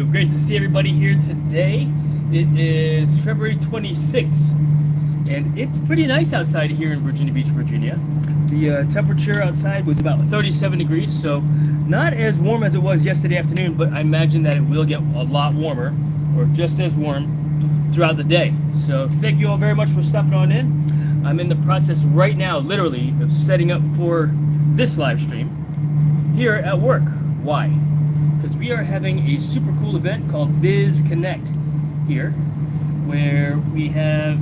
Great to see everybody here today. It is February 26th, and it's pretty nice outside here in Virginia Beach, Virginia. The temperature outside was about 37 degrees, so not as warm as it was yesterday afternoon, but I imagine that it will get a lot warmer, or just as warm, throughout the day. So thank you all very much for stopping on in. I'm in the process right now, literally, of setting up for this live stream here at work. Why? Because we are having a super cool event called BizConnect here, where we have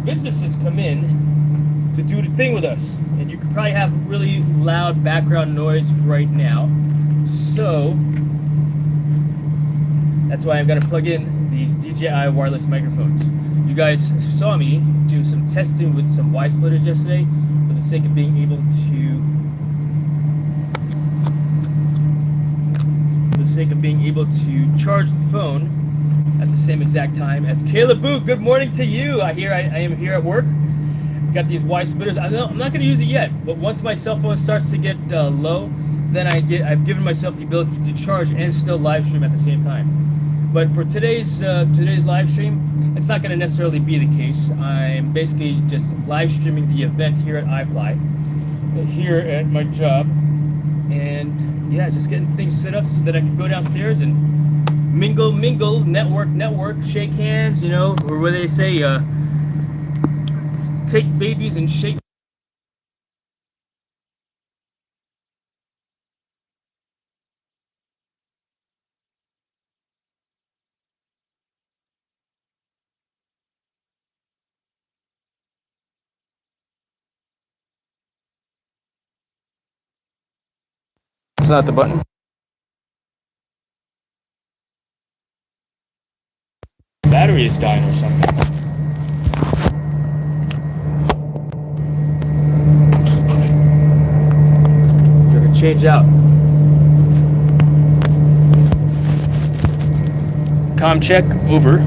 businesses come in to do the thing with us. And you could probably have really loud background noise right now. So that's why I'm going to plug in these DJI wireless microphones. You guys saw me do some testing with some Y splitters yesterday for the sake of being able to charge the phone at the same exact time as Caleb Boo. Good morning to you. I am here at work. Got these Y splitters. I'm not going to use it yet, but once my cell phone starts to get low, then I've given myself the ability to charge and still live stream at the same time. But for today's live stream, it's not going to necessarily be the case. I'm basically just live streaming the event here at iFLY, here at my job, and yeah, just getting things set up so that I can go downstairs and mingle, network, shake hands, or what they say, take babies and shake. It's not the button. Battery is dying or something. We're gonna change out. Comm check over.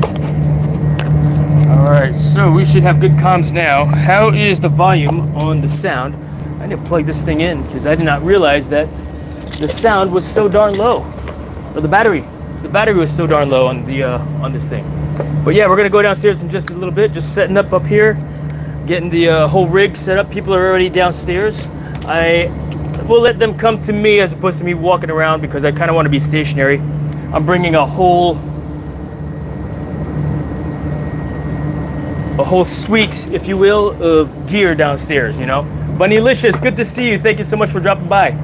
Alright, so we should have good comms now. How is the volume on the sound? I need to plug this thing in because I did not realize that the sound was so darn low. Or the battery was so darn low on the on this thing. But yeah, we're gonna go downstairs in just a little bit, just setting up here, getting the whole rig set up. People are already downstairs. I will let them come to me as opposed to me walking around because I kind of want to be stationary. I'm bringing a whole suite, if you will, of gear downstairs. Bunnylicious, good to see you. Thank you so much for dropping by.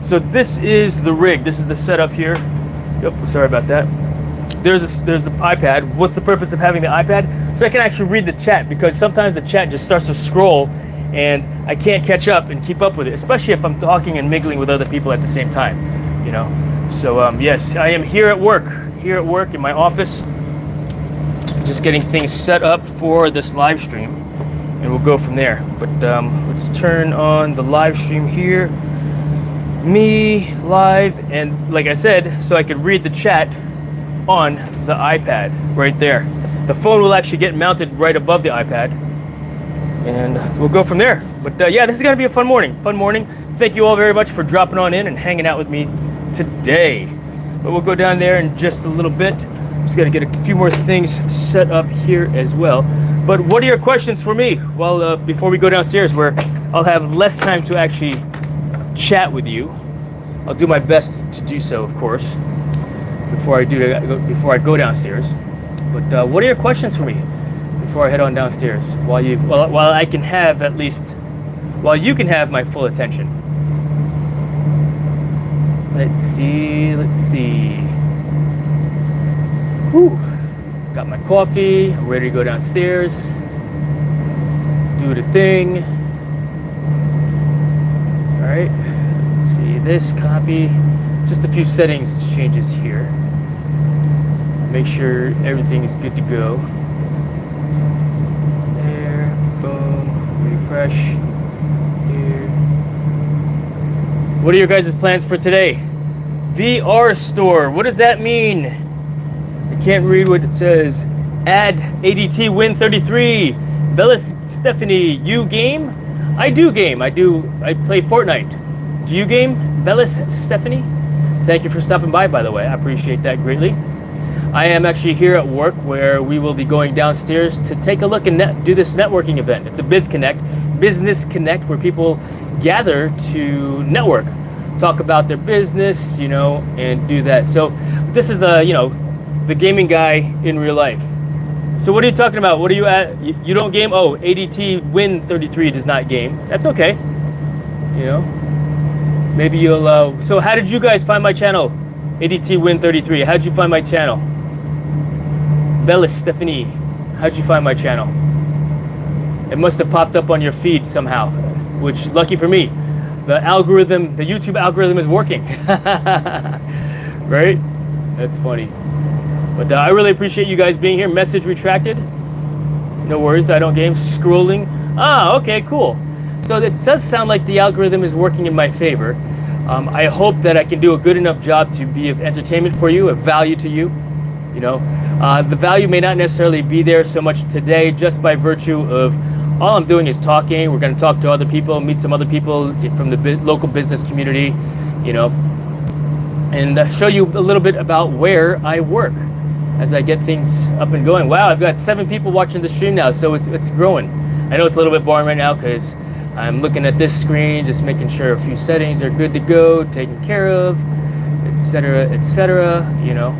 So this is the rig. This is the setup here. Yep, sorry about that. There's the iPad. What's the purpose of having the iPad? So I can actually read the chat, because sometimes the chat just starts to scroll and I can't catch up and keep up with it, especially if I'm talking and mingling with other people at the same time, So yes, I am here at work in my office, just getting things set up for this live stream, and we'll go from there. But let's turn on the live stream here. Me live, and like I said, so I could read the chat on the iPad right there. The phone will actually get mounted right above the iPad, and we'll go from there. But yeah, this is gonna be a fun morning. Thank you all very much for dropping on in and hanging out with me today. But we'll go down there in just a little bit. I'm just gonna get a few more things set up here as well. But what are your questions for me? Well, before we go downstairs, where I'll have less time to actually chat with you. I'll do my best to do so, of course, before I go downstairs. But what are your questions for me before I head on downstairs? While you can have my full attention. Let's see. Whew. Got my coffee. I'm ready to go downstairs. Do the thing. All right, let's see, this copy, just a few settings changes here. Make sure everything is good to go. There, boom, refresh here. What are your guys' plans for today? VR store, what does that mean? I can't read what it says. Add ADT win 33. Bellis Stephanie, you game? I do game. I play Fortnite. Do you game? Bellis Stephanie? Thank you for stopping by the way. I appreciate that greatly. I am actually here at work where we will be going downstairs to take a look and do this networking event. It's a BizConnect, Business Connect, where people gather to network, talk about their business, you know, and do that. So this is you know, the gaming guy in real life. So what are you talking about? What are you at? You don't game? Oh, ADT Win 33 does not game. That's okay. You know, maybe you'll. So how did you guys find my channel? ADT Win 33. How'd you find my channel? Bella Stephanie, how'd you find my channel? It must have popped up on your feed somehow, which lucky for me. The algorithm, the YouTube algorithm is working. Right? That's funny. But I really appreciate you guys being here. Message retracted. No worries, I don't game. Scrolling. Ah, okay, cool. So it does sound like the algorithm is working in my favor. I hope that I can do a good enough job to be of entertainment for you, of value to you. You know, the value may not necessarily be there so much today, just by virtue of all I'm doing is talking. We're going to talk to other people, meet some other people from the local business community, you know, and show you a little bit about where I work as I get things up and going. Wow, I've got 7 people watching the stream now, so it's growing. I know it's a little bit boring right now because I'm looking at this screen, just making sure a few settings are good to go, taken care of, etc., you know.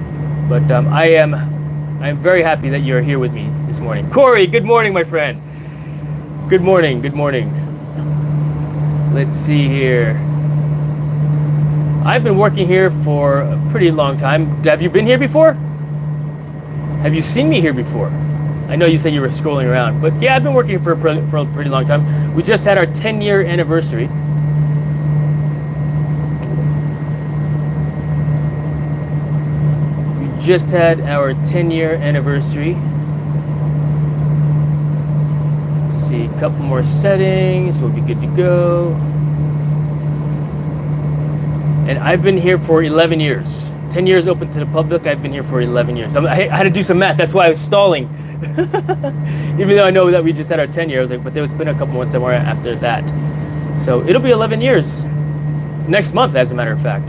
But I'm very happy that you're here with me this morning. Corey, good morning, my friend. Good morning, good morning. Let's see here. I've been working here for a pretty long time. Have you been here before? Have you seen me here before? I know you said you were scrolling around, but yeah, I've been working here for a pretty long time. We just had our 10-year anniversary. We just had our 10-year anniversary. Let's see, a couple more settings, we'll be good to go. And I've been here for 11 years. 10 years open to the public, I've been here for 11 years. I had to do some math, that's why I was stalling. Even though I know that we just had our 10 years, I was like, but there's been a couple months somewhere after that. So it'll be 11 years. Next month, as a matter of fact.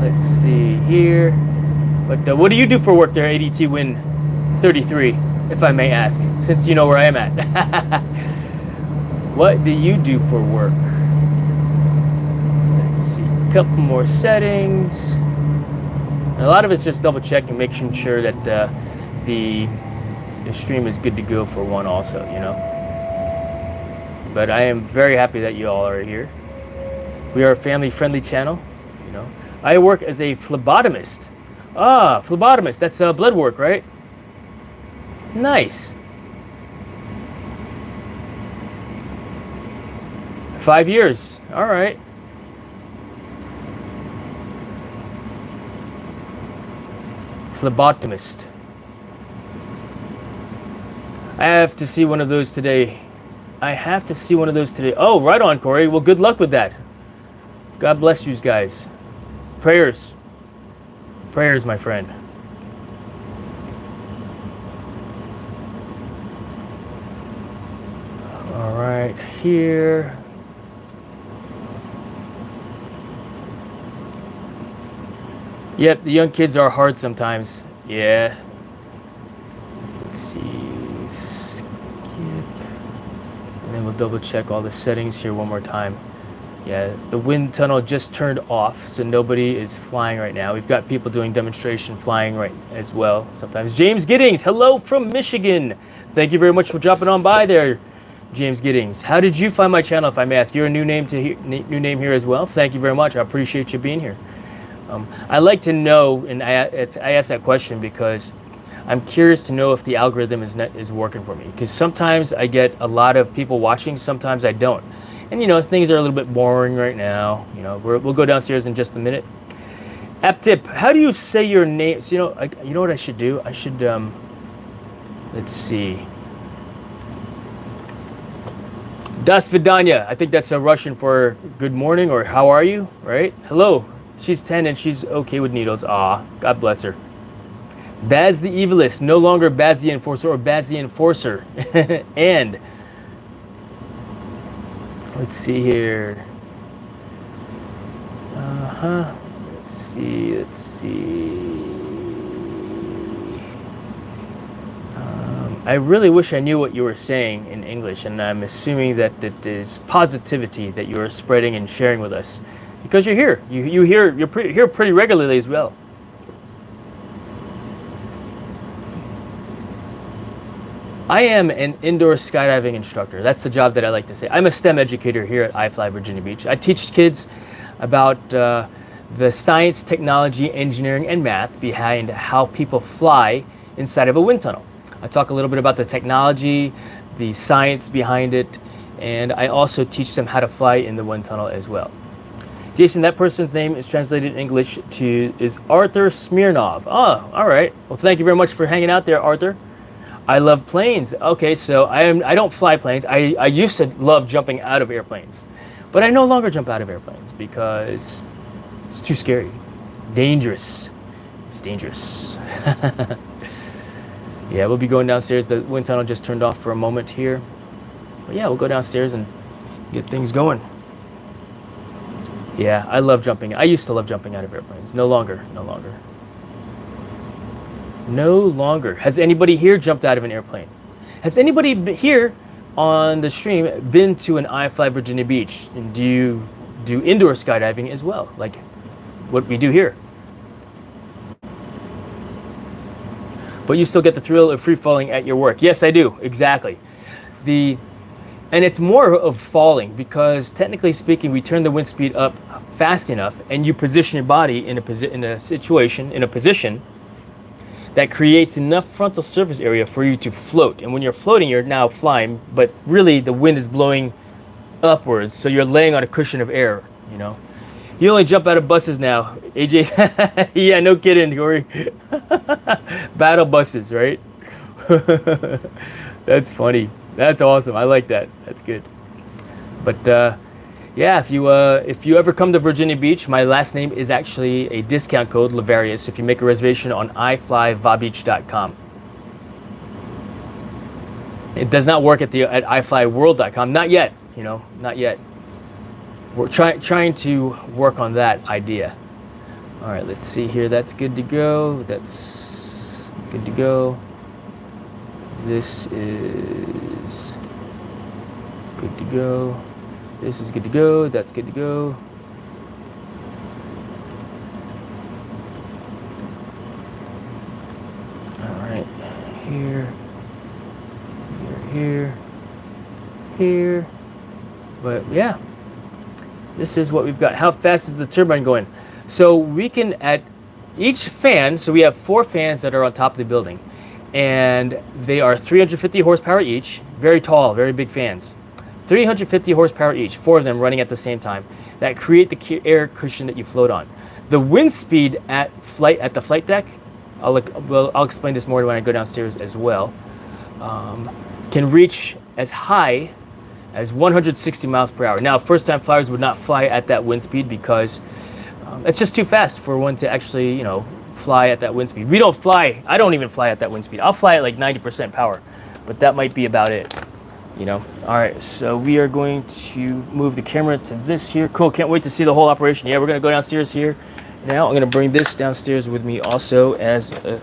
Let's see here. But what do you do for work there, ADT Win 33, if I may ask, since you know where I am at? What do you do for work? Couple more settings. And a lot of it's just double checking, making sure that the stream is good to go for one also, you know. But I am very happy that you all are here. We are a family friendly channel, you know. I work as a phlebotomist. Ah, phlebotomist, that's blood work, right? Nice. 5 years, all right. Phlebotomist. I have to see one of those today. I have to see one of those today. Oh, right on, Corey. Well, good luck with that. God bless you guys. Prayers. Prayers, my friend. All right, here. Yep, the young kids are hard sometimes. Yeah. Let's see. Skip. And then we'll double check all the settings here one more time. Yeah, the wind tunnel just turned off, so nobody is flying right now. We've got people doing demonstration flying right as well sometimes. James Giddings, hello from Michigan. Thank you very much for dropping on by there, James Giddings. How did you find my channel, if I may ask? You're a new name here as well. Thank you very much. I appreciate you being here. I like to know, and I ask that question because I'm curious to know if the algorithm is working for me. Because sometimes I get a lot of people watching, sometimes I don't. And you know, things are a little bit boring right now. You know, we'll go downstairs in just a minute. App tip: how do you say your name? So, you know what I should do? I should let's see. Das vidanya. I think that's a Russian for good morning or how are you, right? Hello. She's 10 and she's okay with needles. Ah, God bless her. Baz the Evilist, no longer Baz the Enforcer or Baz the Enforcer. And let's see here. Let's see. I really wish I knew what you were saying in English, and I'm assuming that it is positivity that you are spreading and sharing with us, because you're here. You're here pretty regularly as well. I am an indoor skydiving instructor. That's the job that I like to say. I'm a STEM educator here at iFLY Virginia Beach. I teach kids about the science, technology, engineering, and math behind how people fly inside of a wind tunnel. I talk a little bit about the technology, the science behind it, and I also teach them how to fly in the wind tunnel as well. Jason, that person's name is translated in English is Arthur Smirnov. Oh, all right. Well, thank you very much for hanging out there, Arthur. I love planes. Okay, so I don't fly planes. I used to love jumping out of airplanes, but I no longer jump out of airplanes because it's too scary, dangerous. It's dangerous. Yeah, we'll be going downstairs. The wind tunnel just turned off for a moment here. But yeah, we'll go downstairs and get things going. Yeah, I love jumping. I used to love jumping out of airplanes. No longer, no longer. No longer. Has anybody here jumped out of an airplane? Has anybody here on the stream been to an iFLY Virginia Beach? And do you do indoor skydiving as well, like what we do here? But you still get the thrill of free falling at your work. Yes, I do. Exactly. And it's more of falling because technically speaking, we turn the wind speed up fast enough, and you position your body in a position that creates enough frontal surface area for you to float. And when you're floating, you're now flying, but really the wind is blowing upwards, so you're laying on a cushion of air. You know. You only jump out of buses now, AJ. Yeah, no kidding, Corey. Battle buses, right? That's funny. That's awesome. I like that. That's good. But yeah, if you ever come to Virginia Beach, my last name is actually a discount code, Lavarius, if you make a reservation on iFlyVabeach.com. It does not work at iFlyWorld.com. Not yet. You know, not yet. We're trying to work on that idea. All right, let's see here. That's good to go. That's good to go. This is good to go. This is good to go. That's good to go. All right, here, here. But yeah. This is what we've got. How fast is the turbine going? So we can, at each fan, so we have 4 fans that are on top of the building, and they are 350 horsepower each, very tall, very big fans. 350 horsepower each, 4 of them running at the same time, that create the air cushion that you float on. The wind speed at the flight deck, I'll explain this more when I go downstairs as well, can reach as high as 160 miles per hour. Now, first-time flyers would not fly at that wind speed because it's just too fast for one to actually, you know, fly at that wind speed. We don't fly. I don't even fly at that wind speed. I'll fly at like 90% power, but that might be about it, you know. All right, so we are going to move the camera to this here. Cool, can't wait to see the whole operation. Yeah, we're gonna go downstairs here. Now I'm gonna bring this downstairs with me also as a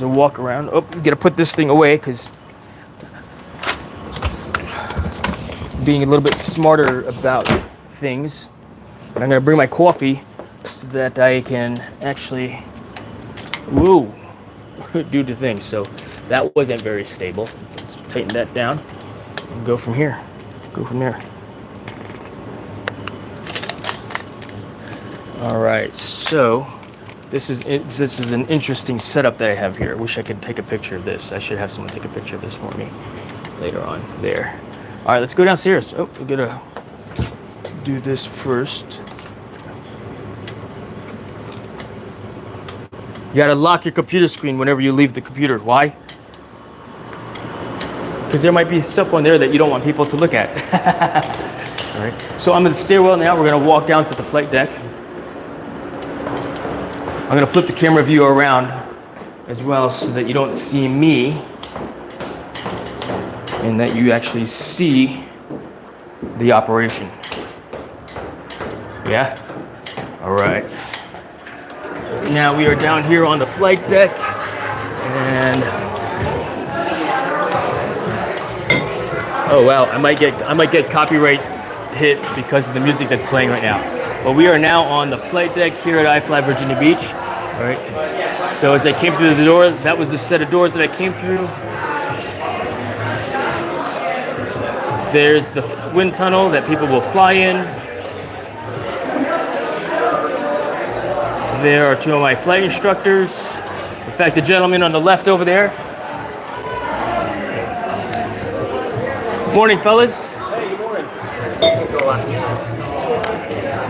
walk around. Oh, gotta put this thing away because being a little bit smarter about things. And I'm gonna bring my coffee so that I can actually, whoa, do the thing. So that wasn't very stable. Let's tighten that down and go from here. Go from there. All right, so this is an interesting setup that I have here. I wish I could take a picture of this. I should have someone take a picture of this for me later on. There. All right, let's go downstairs. Oh, we're gonna do this first. You gotta lock your computer screen whenever you leave the computer. Why? Because there might be stuff on there that you don't want people to look at. All right, so I'm in the stairwell now. We're gonna walk down to the flight deck. I'm gonna flip the camera view around as well so that you don't see me, and that you actually see the operation. Yeah? All right. Now we are down here on the flight deck, and Oh wow, I might get copyright hit because of the music that's playing right now. But we are now on the flight deck here at iFLY Virginia Beach. All right. So as I came through the door, that was the set of doors that I came through. There's the wind tunnel that people will fly in. There are two of my flight instructors. In fact, the gentleman on the left over there. Morning, fellas. Hey, good morning.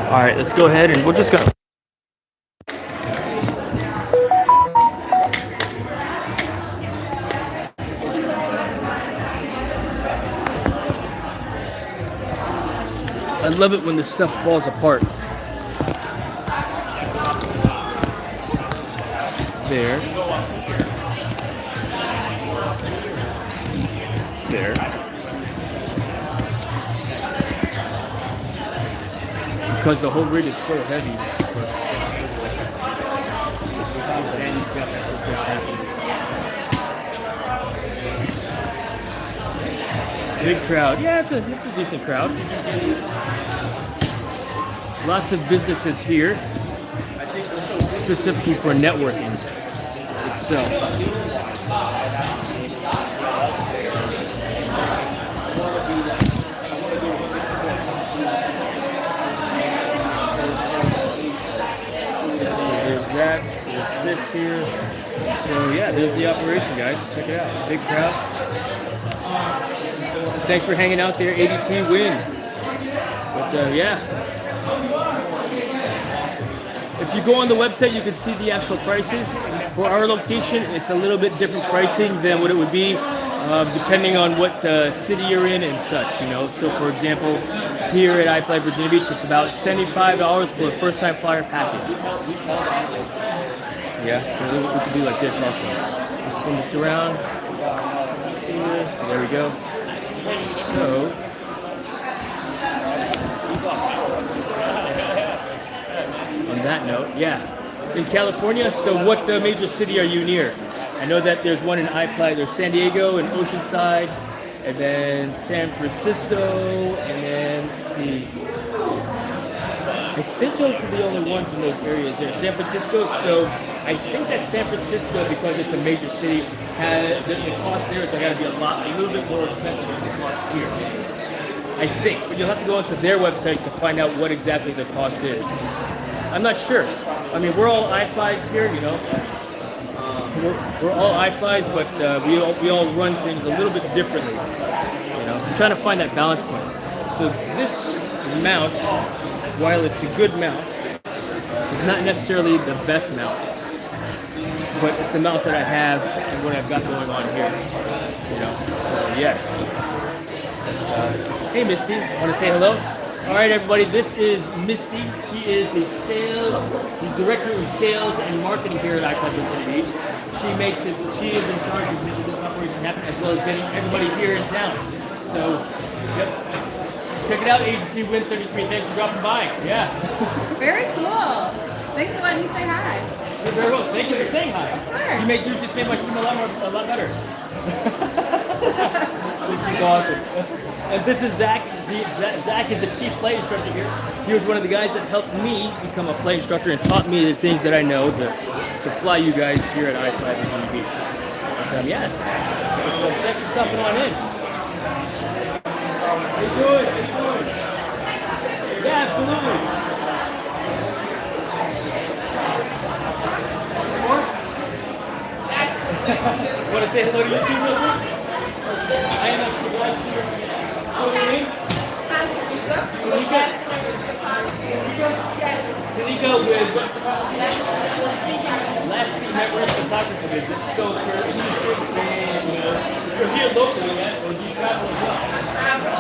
All right, let's go ahead and we're just gonna. I love it when this stuff falls apart. There. There. Because the whole rig is so heavy. That's what just happened. Big crowd. Yeah, it's a decent crowd. Lots of businesses here, specifically for networking itself. There's that, there's this here. So yeah, there's the operation, guys. Check it out. Big crowd. Thanks for hanging out there, ADT win. But yeah. If you go on the website, you can see the actual prices. For our location, it's a little bit different pricing than what it would be depending on what city you're in and such, you know. So for example, here at iFLY Virginia Beach, it's about $75 for a first-time flyer package. Yeah, we could do like this also. Just spin this around. There we go. So, on that note, yeah. In California, so what major city are you near? I know that there's one in iFLY. There's San Diego and Oceanside, and then San Francisco, and then, let's see. I think those are the only ones in those areas there. San Francisco, so I think that San Francisco, because it's a major city, the cost there is going to be a little bit more expensive than the cost here. I think, but you'll have to go onto their website to find out what exactly the cost is. I'm not sure. I mean, we're all iFLYs here, you know. We're all iFLYs, but we all run things a little bit differently. You know, I'm trying to find that balance point. So this mount, while it's a good mount, is not necessarily the best mount, but it's the mount that I have and what I've got going on here. You know, so yes. Hey Misty, want to say hello? All right, everybody, this is Misty. She is the director of sales and marketing here at iFLY Virginia Beach. She is in charge of making this operation happen, as well as getting everybody here in town. So, yep. Check it out, Agency Win 33. Thanks for dropping by. Yeah. Very cool. Thanks for letting me say hi. You're very well. Thank you for saying hi. Of course. You just made my stream a lot better. This is awesome. And this is Zach. Zach is the chief flight instructor here. He was one of the guys that helped me become a flight instructor and taught me the things that I know to fly you guys here at iFLY Virginia Beach. But, yeah. So, thanks for stopping on in. How you doing? Yeah, absolutely. Want to say hello to YouTube real quick? I am actually live streaming. What's your name? I'm Tanika. Tanika? Yes. Tanika with Last Team Network's photography business. So if you're interested in, if you're here locally, or do you travel as well? I travel.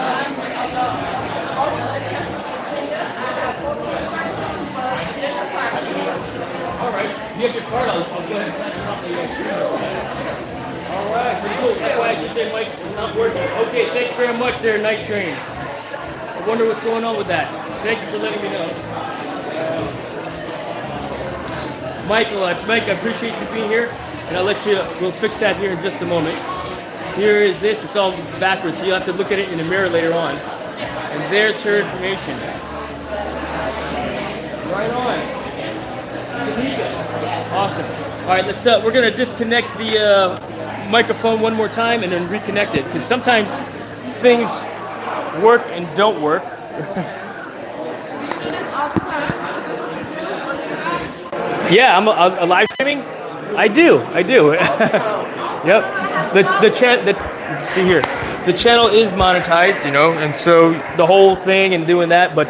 All right. If you have your card, I'll go ahead and flash it off the screen. All right, pretty cool. That's why I should say, Mike, it's not working. Okay, thank you very much there, Night Train. I wonder what's going on with that. Thank you for letting me know. Mike, I appreciate you being here, and we'll fix that here in just a moment. Here is this. It's all backwards, so you'll have to look at it in the mirror later on. And there's her information. Right on. Awesome. All right, let's. We're gonna disconnect the microphone one more time and then reconnect it, because sometimes things work and don't work. Yeah, I'm a live streaming. I do. Yep. Let's see here. The channel is monetized, you know, and so the whole thing and doing that. But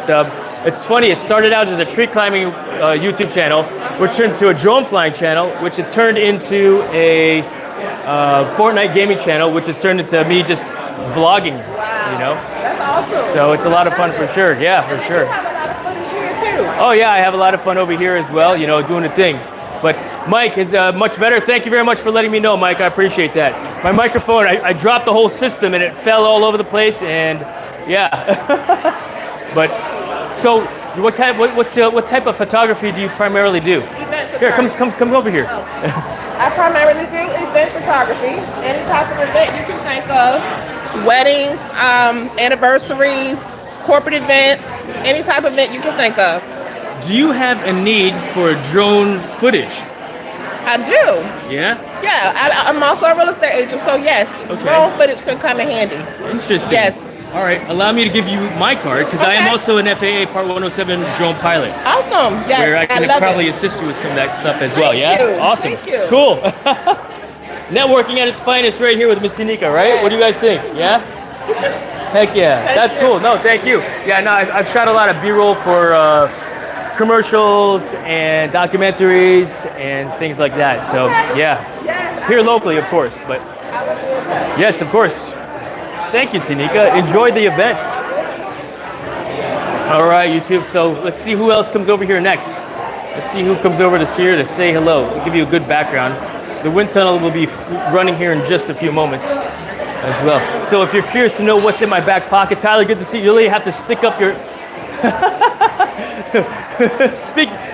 it's funny. It started out as a tree climbing YouTube channel, which turned into a drone flying channel, which it turned into a Fortnite gaming channel, which has turned into me just vlogging. Wow. You know. That's awesome. So it's a lot of fun for sure. Yeah, for sure. You have a lot of footage here too. Oh yeah, I have a lot of fun over here as well, you know, doing the thing. But Mike is much better. Thank you very much for letting me know, Mike. I appreciate that. My microphone, I dropped the whole system and it fell all over the place, and yeah. But so, what type of photography do you primarily do? Event Here, photography. come over here. Oh. I primarily do event photography. Any type of event you can think of. Weddings, anniversaries, corporate events, any type of event you can think of. Do you have a need for drone footage? I do. Yeah? Yeah, I'm also a real estate agent, so yes, Okay. drone footage can come in handy. Interesting. Yes. All right, allow me to give you my card, because I am Okay. also an FAA Part 107 drone pilot. Awesome. Yes, Where I can love probably it. assist you with some of that stuff as well, Thank yeah? you. Awesome. Thank you. Cool. Networking at its finest right here with Miss Danica, right? Yes. What do you guys think? Yeah? Heck yeah. Thank That's you. cool. No, thank you. Yeah, no, I've shot a lot of B-roll for commercials and documentaries and things like that. So, yeah. Yes. Here locally, of course, but I will be in touch. yes, of course. Thank you, Tanika. Enjoy the event. All right, YouTube. So let's see who else comes over here next. Let's see who comes over to here to say hello. We'll give you a good background. The wind tunnel will be running here in just a few moments as well. So if you're curious to know what's in my back pocket, Tyler, good to see you. You really have to stick up your...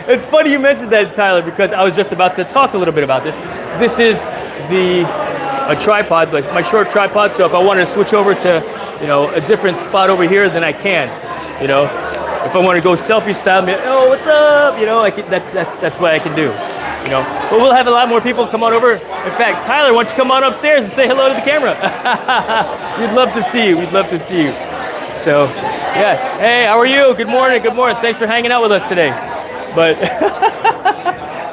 It's funny you mentioned that, Tyler, because I was just about to talk a little bit about this. This is a tripod, like my short tripod. So if I wanted to switch over to, you know, a different spot over here, then I can. You know, if I want to go selfie style, oh, what's up? You know, that's what I can do. You know, but we'll have a lot more people come on over. In fact, Tyler, why don't you come on upstairs and say hello to the camera? We'd love to see you. We'd love to see you. So, yeah. Hey, how are you? Good morning. Good morning. Thanks for hanging out with us today. But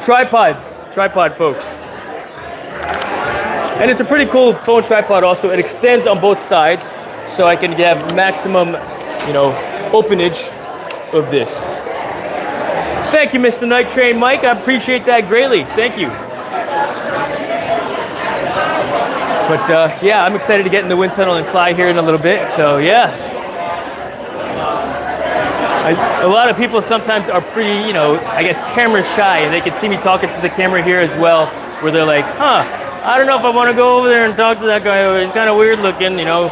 tripod, folks. And it's a pretty cool phone tripod. Also, it extends on both sides, so I can have maximum, you know, openage of this. Thank you, Mr. Night Train Mike. I appreciate that greatly. Thank you. But yeah, I'm excited to get in the wind tunnel and fly here in a little bit. So yeah. A lot of people sometimes are pretty, you know, I guess camera shy, and they can see me talking to the camera here as well, where they're like, huh, I don't know if I want to go over there and talk to that guy. He's kind of weird looking, you know,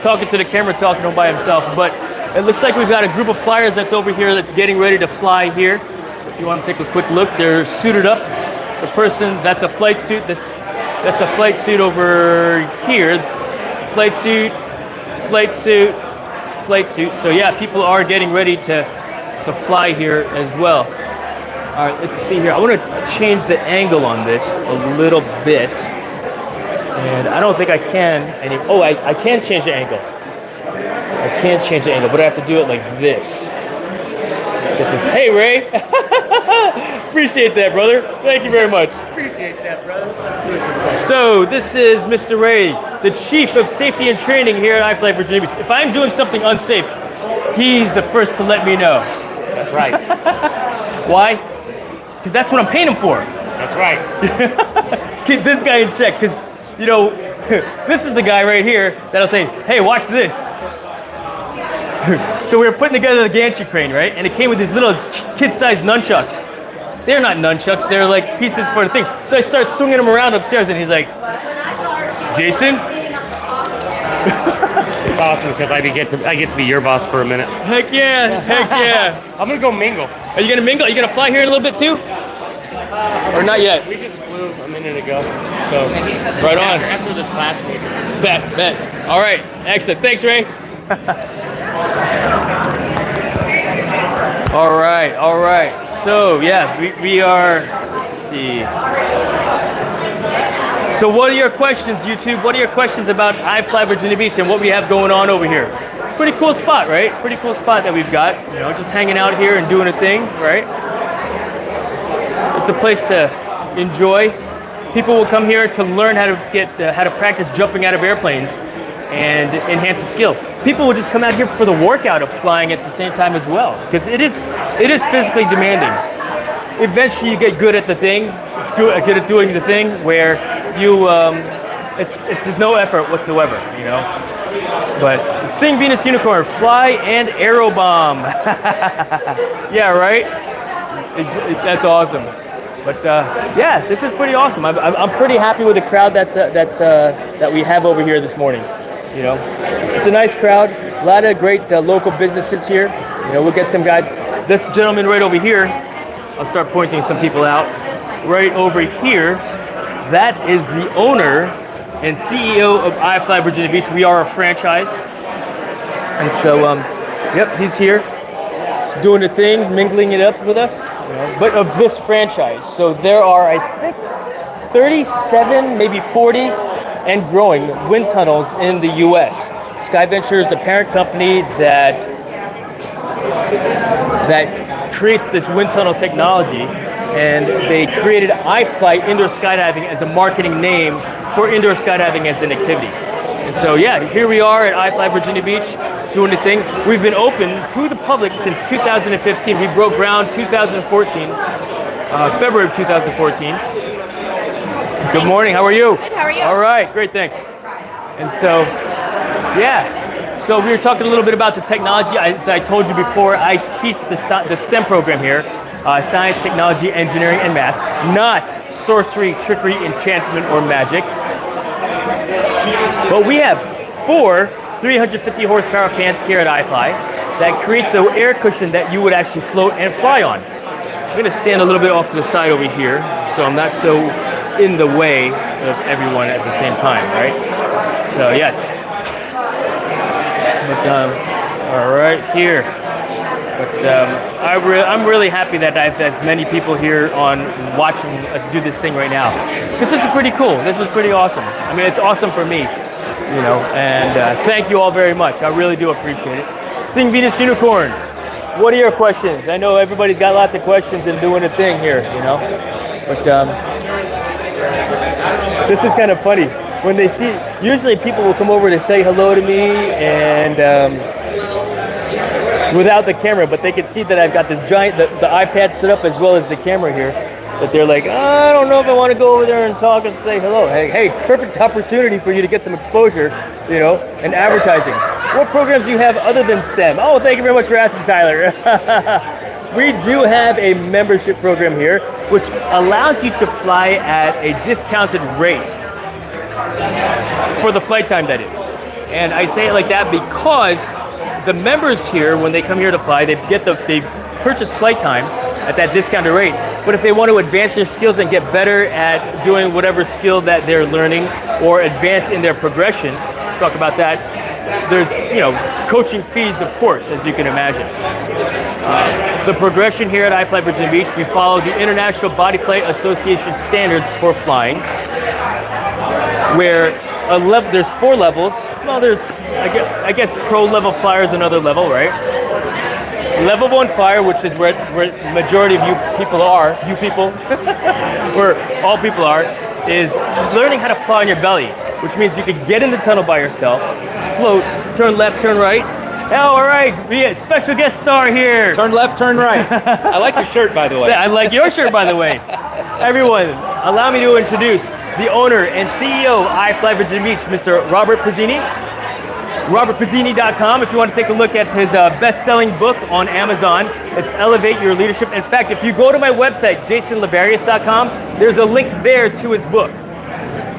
talking to the camera, talking to him by himself. But it looks like we've got a group of flyers that's over here that's getting ready to fly here. If you want to take a quick look, they're suited up. The person, that's a flight suit. That's a flight suit over here. Flight suit, flight suit, flight suit. So yeah, people are getting ready to fly here as well. All right, let's see here. I want to change the angle on this a little bit. And I don't think I can. I can change the angle. I can't change the angle, but I have to do it like this. Get this. Hey, Ray. Appreciate that, brother. Thank you very much. Appreciate that, brother. So this is Mr. Ray, the Chief of Safety and Training here at iFLY Virginia Beach. If I'm doing something unsafe, he's the first to let me know. That's right. Why? Because that's what I'm paying him for. That's right. To keep this guy in check, because, you know, this is the guy right here that'll say, hey, watch this. So we were putting together the gantry crane, right? And it came with these little kid-sized nunchucks. They're not nunchucks, they're like pieces for the thing. So I start swinging them around upstairs, and he's like, Jason? It's awesome because I get to be your boss for a minute. Heck yeah, heck yeah. I'm gonna go mingle. Are you gonna mingle? Are you gonna fly here in a little bit too? Or not yet? We just flew a minute ago. So, right on. After this class meeting. Bet. All right, excellent. Thanks, Ray. All right. So, yeah, we are, let's see. So what are your questions, YouTube? What are your questions about iFLY Virginia Beach and what we have going on over here? It's a pretty cool spot, right? Pretty cool spot that we've got. You know, just hanging out here and doing a thing, right? It's a place to enjoy. People will come here to learn how to practice jumping out of airplanes and enhance the skill. People will just come out here for the workout of flying at the same time as well, because it is physically demanding. Eventually, you get good at the thing, good at doing the thing where you it's no effort whatsoever, you know. But Sing Venus Unicorn, fly and aero bomb. Yeah, right. That's awesome. But yeah, this is pretty awesome. I'm pretty happy with the crowd that we have over here this morning. You know, it's a nice crowd. A lot of great local businesses here. You know, we'll get some guys. This gentleman right over here. I'll start pointing some people out. Right over here, that is the owner and CEO of iFLY Virginia Beach. We are a franchise, and so yep, he's here doing the thing, mingling it up with us. You know, but of this franchise, so there are, I think, 37, maybe 40, and growing wind tunnels in the U.S. SkyVenture is the parent company that creates this wind tunnel technology, and they created iFLY Indoor Skydiving as a marketing name for indoor skydiving as an activity. And so yeah, here we are at iFLY Virginia Beach doing the thing. We've been open to the public since 2015. We broke ground 2014, February of 2014. Good morning, how are you? Good, how are you? All right, great, thanks. And so, yeah. So we were talking a little bit about the technology. As I told you before, I teach the STEM program here, science, technology, engineering, and math, not sorcery, trickery, enchantment, or magic. But we have 4 350 horsepower fans here at iFLY that create the air cushion that you would actually float and fly on. I'm gonna stand a little bit off to the side over here, so I'm not so in the way of everyone at the same time, right? So yes. But all right here. But I'm really happy that I have as many people here on watching us do this thing right now, because this is pretty cool. This is pretty awesome. I mean, it's awesome for me, you know. And thank you all very much. I really do appreciate it. Sing Venus Unicorn. What are your questions? I know everybody's got lots of questions and doing a thing here, you know. But this is kind of funny. When they see, usually people will come over to say hello to me and without the camera, but they can see that I've got this giant, the iPad set up as well as the camera here, that they're like, I don't know if I want to go over there and talk and say hello. Hey, perfect opportunity for you to get some exposure, you know, and advertising. What programs do you have other than STEM? Oh, thank you very much for asking, Tyler. We do have a membership program here, which allows you to fly at a discounted rate for the flight time, that is. And I say it like that because the members here, when they come here to fly, they purchase flight time at that discounted rate. But if they want to advance their skills and get better at doing whatever skill that they're learning or advance in their progression, talk about that, there's, you know, coaching fees, of course, as you can imagine. The progression here at iFLY Virginia Beach, we follow the International Body Flight Association standards for flying, where there's 4 levels. Well, there's, I guess pro level flyer is another level, right? Level 1 flyer, which is where the majority of you people are, where all people are, is learning how to fly on your belly, which means you could get in the tunnel by yourself, float, turn left, turn right. Oh, all right, we have a special guest star here. Turn left, turn right. I like your shirt, by the way. Yeah, I like your shirt, by the way. Everyone, allow me to introduce the owner and CEO of iFLY Virginia Beach, Mr. Robert Pizzini. RobertPizzini.com if you want to take a look at his best-selling book on Amazon. It's Elevate Your Leadership. In fact, if you go to my website, JasonLavarius.com, there's a link there to his book.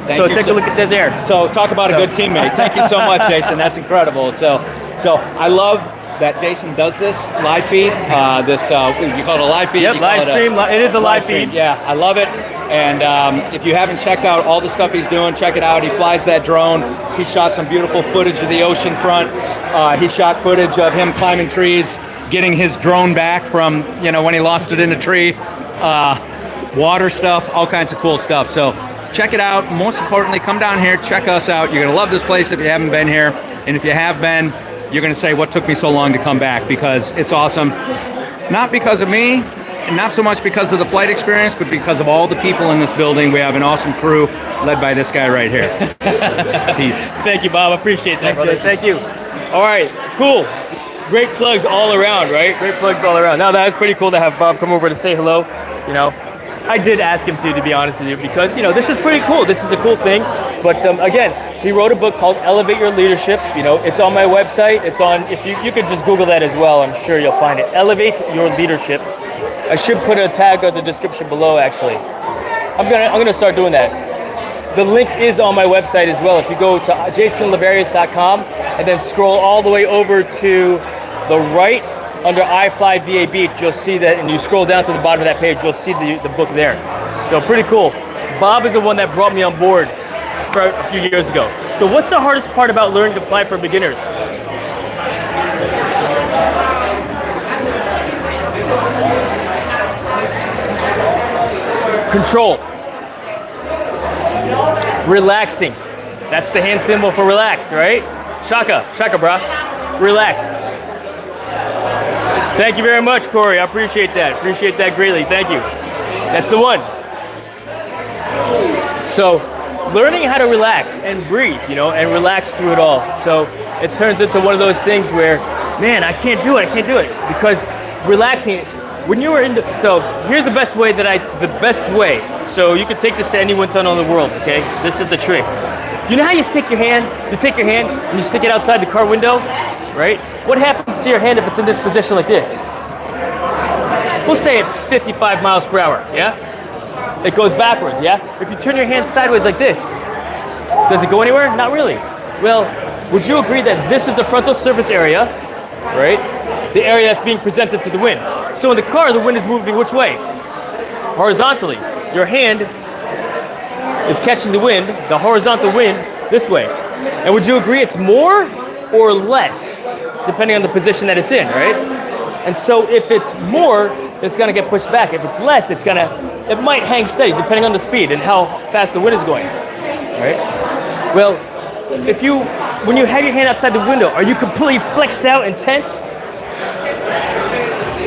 So take a look at that there. So talk about a good teammate. Thank you so much, Jason. That's incredible. So I love that Jason does this live feed. You call it a live feed. Yep, live stream. It is a live feed. Yeah, I love it. And if you haven't checked out all the stuff he's doing, check it out. He flies that drone. He shot some beautiful footage of the ocean front. He shot footage of him climbing trees, getting his drone back from, you know, when he lost it in a tree. Water stuff, all kinds of cool stuff. So check it out. Most importantly, come down here, check us out. You're gonna love this place if you haven't been here. And if you have been, you're gonna say, what took me so long to come back? Because it's awesome. Not because of me, and not so much because of the flight experience, but because of all the people in this building. We have an awesome crew led by this guy right here. Peace. Thank you, Bob. Appreciate that, brother. Thank you. All right, cool. Great plugs all around, right? Great plugs all around. Now, that was pretty cool to have Bob come over to say hello. You know, I did ask him to be honest with you, because, you know, this is pretty cool. This is a cool thing. But again, he wrote a book called Elevate Your Leadership. You know, it's on my website. It's on, if you could just Google that as well, I'm sure you'll find it. Elevate Your Leadership. I should put a tag on the description below, actually. I'm gonna start doing that. The link is on my website as well. If you go to jasonlavarius.com and then scroll all the way over to the right under iFLY VA Beach, you'll see that, and you scroll down to the bottom of that page, you'll see the book there. So pretty cool. Bob is the one that brought me on board for a few years ago. So what's the hardest part about learning to fly for beginners? Control. Relaxing. That's the hand symbol for relax, right? Shaka, brah. Relax. Thank you very much, Corey. I appreciate that. Appreciate that greatly. Thank you. That's the one. So, learning how to relax and breathe, you know, and relax through it all. So, it turns into one of those things where, man, I can't do it, because relaxing, when you were so here's the best way so you can take this to any wind tunnel in the world, okay? This is the trick. You know how you take your hand and you stick it outside the car window, right? What happens to your hand if it's in this position like this? We'll say at 55 miles per hour, yeah? It goes backwards, yeah? If you turn your hand sideways like this, does it go anywhere? Not really. Well, would you agree that this is the frontal surface area, right? The area that's being presented to the wind. So in the car, the wind is moving which way? Horizontally. Your hand is catching the wind, the horizontal wind, this way. And would you agree it's more or less, depending on the position that it's in, right? And so if it's more, it's gonna get pushed back. If it's less, it might hang steady, depending on the speed and how fast the wind is going, right? Well, when you have your hand outside the window, are you completely flexed out and tense?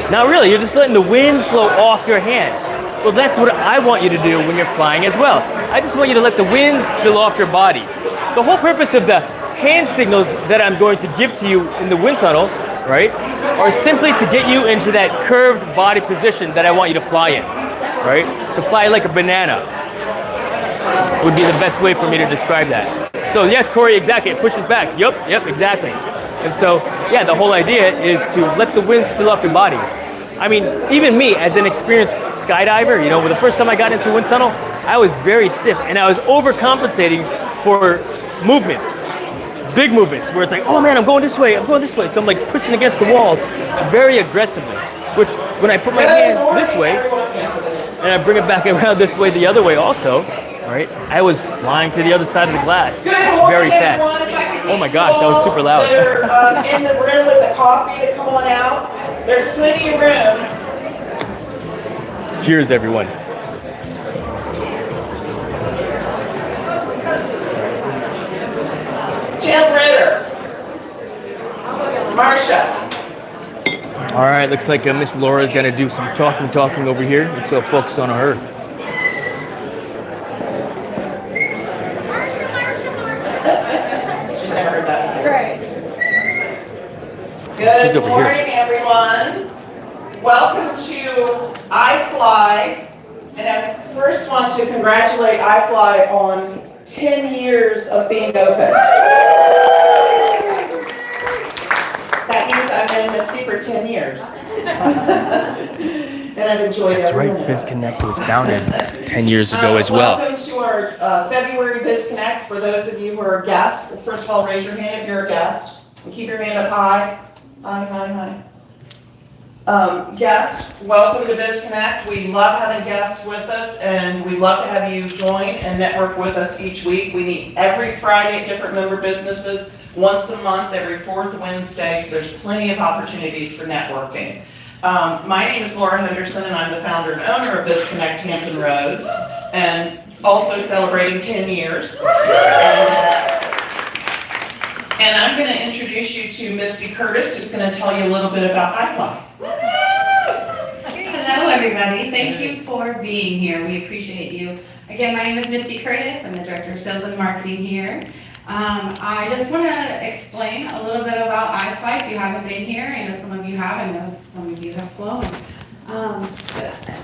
Not really, you're just letting the wind flow off your hand. Well, that's what I want you to do when you're flying as well. I just want you to let the wind spill off your body. The whole purpose of the hand signals that I'm going to give to you in the wind tunnel, right, are simply to get you into that curved body position that I want you to fly in, right? To fly like a banana would be the best way for me to describe that. So yes, Corey, exactly, it pushes back. Yep, exactly. And so, yeah, the whole idea is to let the wind spill off your body. I mean, even me, as an experienced skydiver, you know, the first time I got into wind tunnel, I was very stiff, and I was overcompensating for movement, big movements, where it's like, oh man, I'm going this way. So I'm like pushing against the walls very aggressively, which when I put my hands this way, and I bring it back around this way, the other way also, right, I was flying to the other side of the glass very fast. Oh my gosh, that was super loud. They're in the room with the coffee to come on out. There's plenty of room. Cheers, everyone. Tim Ritter. Marsha. All right, looks like Miss Laura is gonna do some talking over here, and so focus on her. She's never heard that. Right. Good morning, everyone. Welcome to iFLY. And I first want to congratulate iFLY on 10 years of being open. That means I've been in this seat for 10 years. And I've enjoyed That's every right, minute. BizConnect was founded 10 years ago as well. Welcome to our February BizConnect. For those of you who are guests, first of all, raise your hand if you're a guest. And keep your hand up high. Hi. Guests, welcome to BizConnect. We love having guests with us, and we love to have you join and network with us each week. We meet every Friday at different member businesses, once a month, every fourth Wednesday, so there's plenty of opportunities for networking. My name is Laura Henderson, and I'm the founder and owner of BizConnect Hampton Roads, and also celebrating 10 years. And I'm going to introduce you to Misty Curtis, who's going to tell you a little bit about iFLY. Hello, everybody. Thank you for being here. We appreciate you. Again, my name is Misty Curtis. I'm the Director of Sales and Marketing here. I just want to explain a little bit about iFLY if you haven't been here. I know some of you have. I know some of you have flown.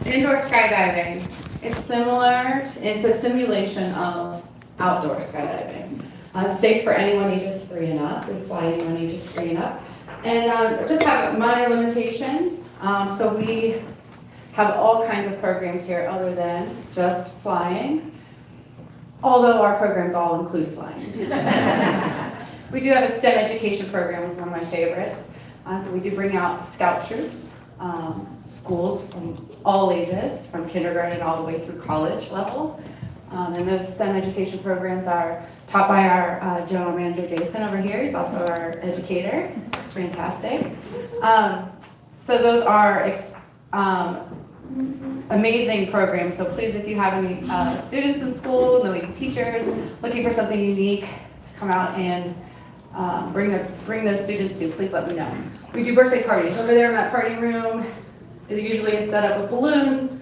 Indoor skydiving. It's similar. It's a simulation of outdoor skydiving. Safe for anyone ages 3 and up. We fly anyone ages 3 and up. And just have minor limitations. So we have all kinds of programs here other than just flying, although our programs all include flying. We do have a STEM education program, which is one of my favorites. So we do bring out scout troops, schools from all ages, from kindergarten all the way through college level. And those STEM education programs are taught by our general manager, Jason, over here. He's also our educator. It's fantastic. So those are amazing programs. So please, if you have any students in school, knowing teachers, looking for something unique to come out and bring those students to, please let me know. We do birthday parties. Over there in that party room, it usually is set up with balloons,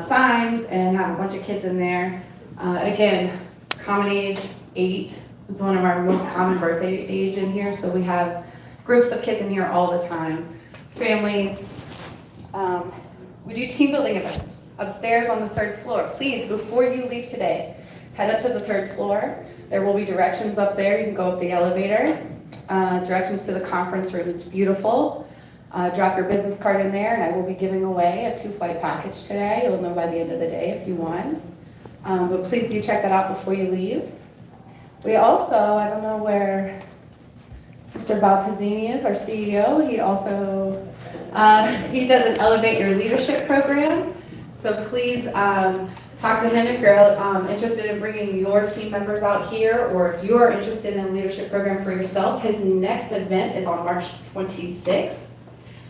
signs, and have a bunch of kids in there. Again, common age 8. It's one of our most common birthday age in here, so we have groups of kids in here all the time. Families. We do team building events upstairs on the 3rd floor. Please, before you leave today, head up to the 3rd floor. There will be directions up there. You can go up the elevator. Directions to the conference room. It's beautiful. Drop your business card in there, and I will be giving away a 2-flight package today. You'll know by the end of the day if you won. But please do check that out before you leave. We also, I don't know where Mr. Bob Pizzini is, our CEO. He also, he does an Elevate Your Leadership program. So please talk to him if you're interested in bringing your team members out here, or if you're interested in a leadership program for yourself. His next event is on March 26th.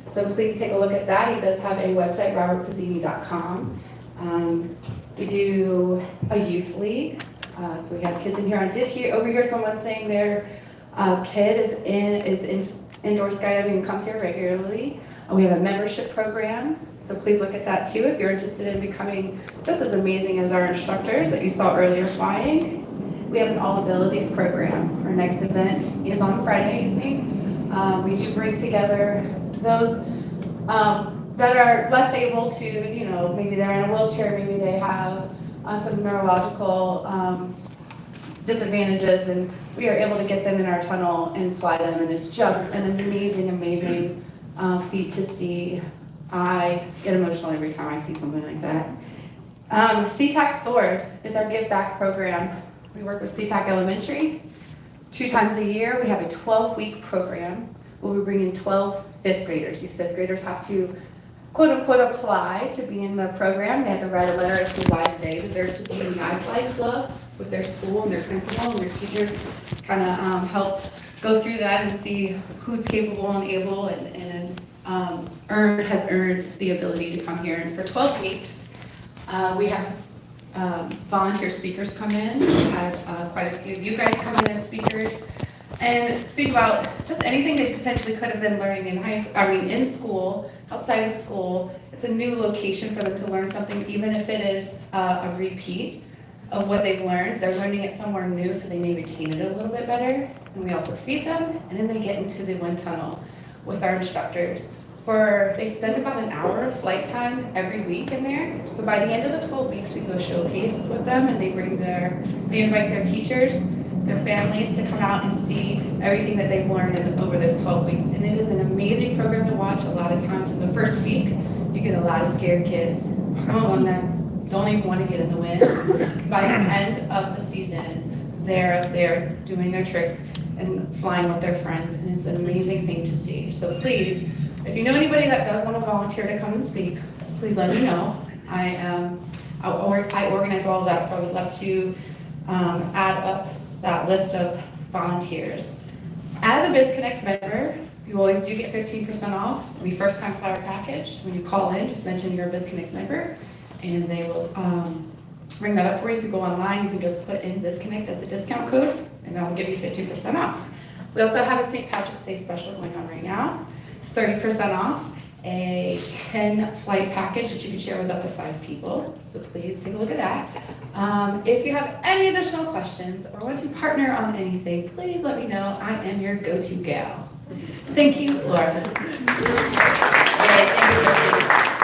So please take a look at that. He does have a website, robertpizzini.com. We do a youth league. So we have kids in here. I did overhear someone saying their kid is in indoor skydiving and comes here regularly. We have a membership program. So please look at that too if you're interested in becoming just as amazing as our instructors that you saw earlier flying. We have an all abilities program. Our next event is on Friday evening. We do bring together those that are less able to, maybe they're in a wheelchair, maybe they have some neurological disadvantages, and we are able to get them in our tunnel and fly them, and it's just an amazing feat to see. I get emotional every time I see something like that. CTAC Soars is our give back program. We work with CTAC Elementary 2 times a year. We have a 12-week program where we bring in 12 5th graders. These 5th graders have to quote unquote apply to be in the program. They have to write a letter as to why they deserve to be in the iFLY club with their school and their principal and their teachers. Kind of help go through that and see who's capable and able and has earned the ability to come here. And for 12 weeks, we have volunteer speakers come in. We had quite a few of you guys come in as speakers and speak about just anything they potentially could have been learning in school, outside of school. It's a new location for them to learn something, even if it is a repeat of what they've learned. They're learning it somewhere new, so they may retain it a little bit better. And we also feed them, and then they get into the wind tunnel with our instructors. They spend about an hour of flight time every week in there. So by the end of the 12 weeks, we do a showcase with them, and they invite their teachers, their families to come out and see everything that they've learned over those 12 weeks. And it is an amazing program to watch. A lot of times in the first week, you get a lot of scared kids. Some of them don't even want to get in the wind. By the end of the season, they're up there doing their tricks and flying with their friends, and it's an amazing thing to see. So please, If you know anybody that does want to volunteer to come and speak, please let me know. I organize all of that, so I would love to add up that list of volunteers. As a BizConnect member, you always do get 15% off when you first time flyer package. When you call in, just mention you're a BizConnect member, and they will bring that up for you. If you go online, you can just put in BizConnect as a discount code, and that will give you 15% off. We also have a St. Patrick's Day special going on right now. It's 30% off, a 10 flight package that you can share with up to 5 people. So please take a look at that. If you have any additional questions or want to partner on anything, please let me know. I am your go-to gal. Thank you, Laura. Okay, thank you, Christy.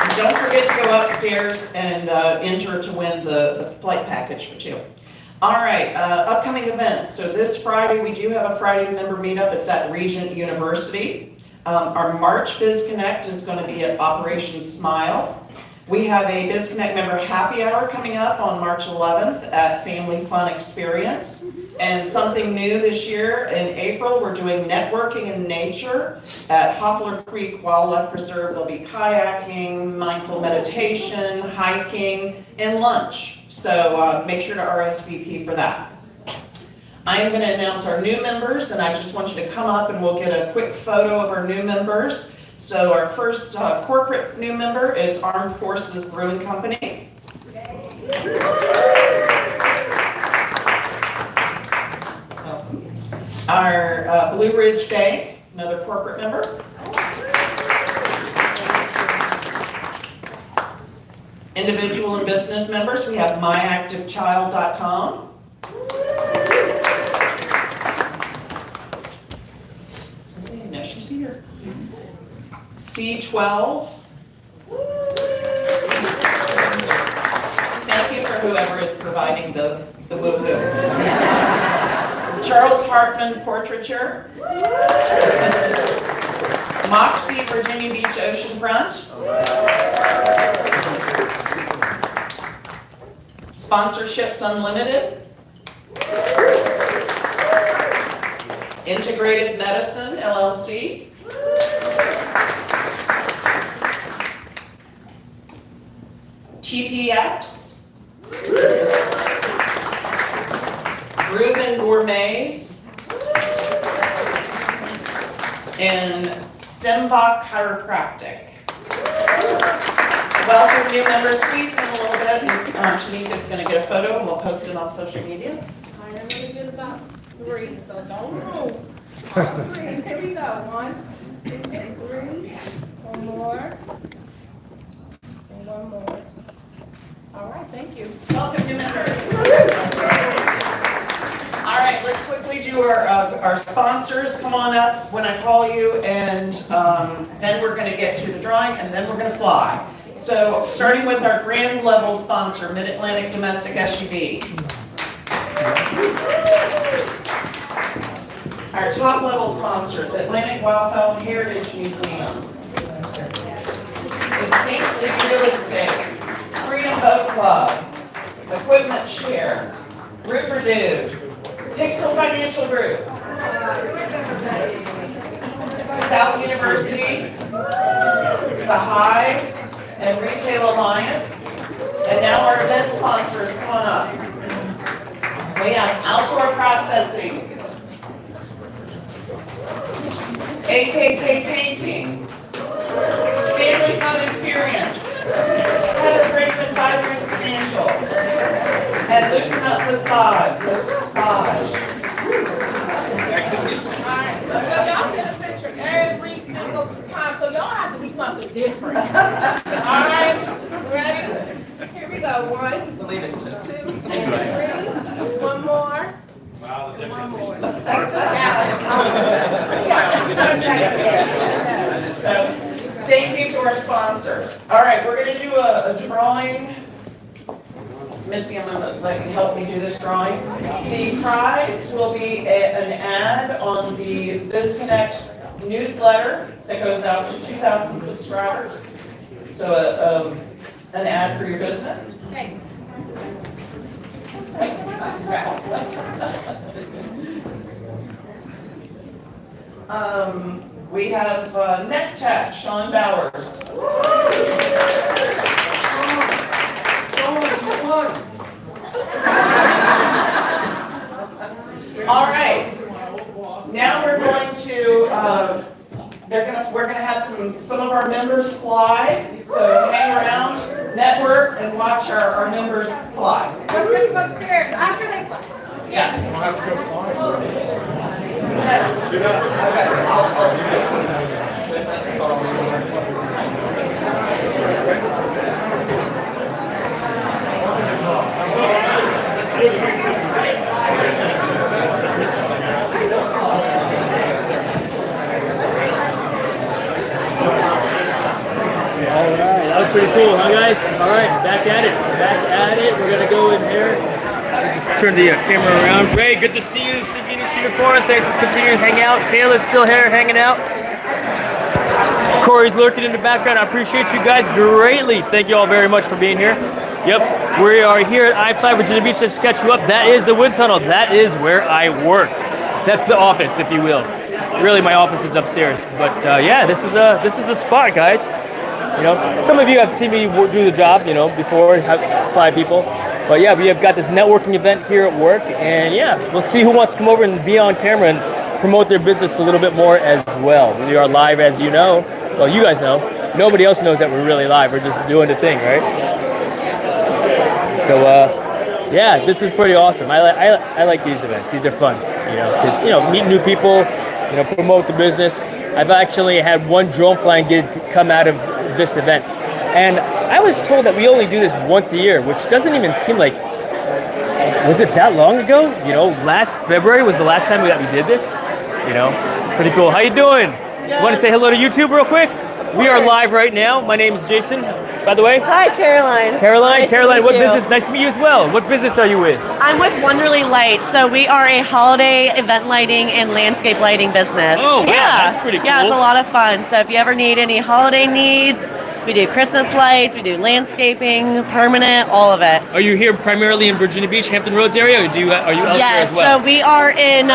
And don't forget to go upstairs and enter to win the flight package for 2. All right, upcoming events. So this Friday, we do have a Friday member meetup. It's at Regent University. Our March BizConnect is going to be at Operation Smile. We have a BizConnect member happy hour coming up on March 11th at Family Fun Experience. And something new this year, in April, we're doing networking in nature at Hoffler Creek Wildlife Preserve. There'll be kayaking, mindful meditation, hiking, and lunch. So make sure to RSVP for that. I am going to announce our new members, and I just want you to come up and we'll get a quick photo of our new members. So our first corporate new member is Armed Forces Brewing Company. Our Blue Ridge Bank, another corporate member. Individual and business members, we have myactivechild.com. No, she's here. C12. Thank you for whoever is providing the woo-hoo. Charles Hartman Portraiture. Moxie Virginia Beach Oceanfront. Sponsorships Unlimited. Integrative Medicine, LLC. TP Apps. Reuben Gourmets. And Simbach Chiropractic. Welcome new members. Squeeze in a little bit. Shanika's going to get a photo and we'll post it on social media. I am really good about 3, so don't move. All 3. Here we go. 1, 2, 3. One more. And one more. All right, thank you. Welcome new members. All right, let's quickly do our sponsors. Come on up when I call you, and then we're going to get to the drawing, and then we're going to fly. So starting with our grand level sponsor, Mid-Atlantic Domestic SUV. Our top level sponsors, Atlantic Wildfowl Heritage Museum, Distinctly Real Estate, Freedom Boat Club, Equipment Share, Roofer Dude, Pixel Financial Group, South University, The Hive, and Retail Alliance. And now our event sponsors, come on up. So we have Outdoor Processing, AKK Painting, Family Fun Experience, Heather Brinkman Vibrance Financial, and Loosen Up Massage. Alright, so y'all get a picture every single time, so y'all have to do something different. Alright, ready? Here we go. 1, Believe it. 2, 3. One more. One more. Thank you to our sponsors. All right, we're going to do a drawing. Misty, I'm going to let you help me do this drawing. The prize will be an ad on the BizConnect newsletter that goes out to 2,000 subscribers. So an ad for your business. Hey. We have Net Tech, Sean Bowers. All right. Now we're going to we're gonna have some of our members fly. So hang around, network, and watch our members fly. Don't forget to go upstairs after they fly. Yes. Alright, that was pretty cool, huh guys? Alright, back at it. Back at it. We're gonna go in here. Just turn the camera around. Ray, good to see you. Sabina, Singapore. Thanks for continuing to hang out. Kayla's still here hanging out. Corey's lurking in the background. I appreciate you guys greatly. Thank you all very much for being here. Yep, we are here at iFLY Virginia Beach. Just to catch you up. That is the wind tunnel. That is where I work. That's the office, if you will. Really, my office is upstairs. But yeah, this is the spot, guys. You know, some of you have seen me do the job, you know, before, fly people. But yeah, we have got this networking event here at work, and yeah, we'll see who wants to come over and be on camera and promote their business a little bit more as well. We are live, as you know. Well, you guys know. Nobody else knows that we're really live. We're just doing the thing, right? So yeah, this is pretty awesome. I like these events. These are fun, you know, because you know, meet new people, you know, promote the business. I've actually had one drone flying gig come out of this event, and I was told that we only do this once a year, which doesn't even seem like, was it that long ago? You know, last February was the last time that we did this. You know, pretty cool. How you doing? Want to say hello to YouTube real quick? We are live right now. My name is Jason, by the way. Hi, Caroline. Caroline, what business? Nice to meet you as well. What business are you with? I'm with Wonderly Lights. So we are a holiday event lighting and landscape lighting business. Oh, wow, that's pretty cool. Yeah, it's a lot of fun. So if you ever need any holiday needs, we do Christmas lights, we do landscaping, permanent, all of it. Are you here primarily in Virginia Beach, Hampton Roads area, or are you elsewhere Yes, as well? so we are in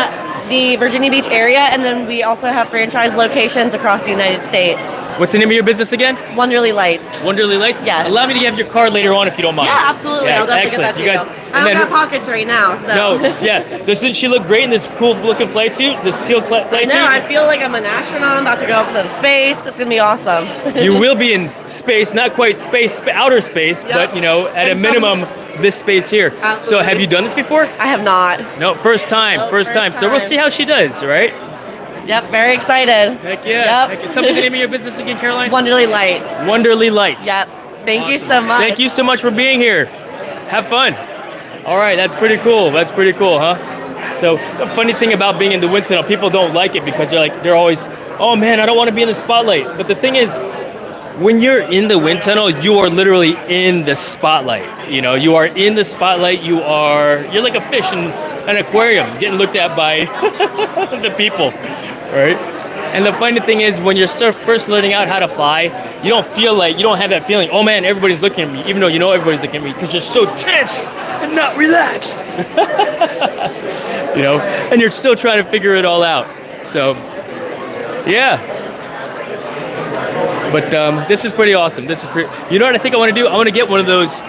the Virginia Beach area, and then we also have franchise locations across the United States. What's the name of your business again? Wonderly Lights. Wonderly Lights? Yes. Allow me to have your card later on if you don't mind. Yeah, absolutely. I'll definitely excellent. get that to you. I don't got pockets right now, so. No, yeah. Doesn't she look great in this cool looking flight suit? This teal flight I suit? know, I feel like I'm an astronaut. I'm about to go up into space. It's going to be awesome. You will be in space, not quite space, outer space, Yep. but you know, at a minimum, this space here. Absolutely. So have you done this before? I have not. No, first time, Nope, first time. first So we'll time. see how she does, right? Yep, very excited. Heck yeah. Yep. Heck yeah. Tell me the name of your business again, Caroline. Wonderly Lights. Wonderly Lights. Yep. Thank you Awesome. so much. Thank you so much for being here. Have fun. All right, that's pretty cool. That's pretty cool, huh? So the funny thing about being in the wind tunnel, people don't like it because they're always, oh man, I don't want to be in the spotlight. But the thing is, when you're in the wind tunnel, you are literally in the spotlight. You know, you are in the spotlight. You're like a fish in an aquarium getting looked at by the people, right? And the funny thing is, when you're first learning out how to fly, you don't have that feeling, oh man, everybody's looking at me, even though you know everybody's looking at me, because you're so tense and not relaxed. You know, and you're still trying to figure it all out. So, yeah. But this is pretty awesome. You know what I think I want to do? I want to get one of those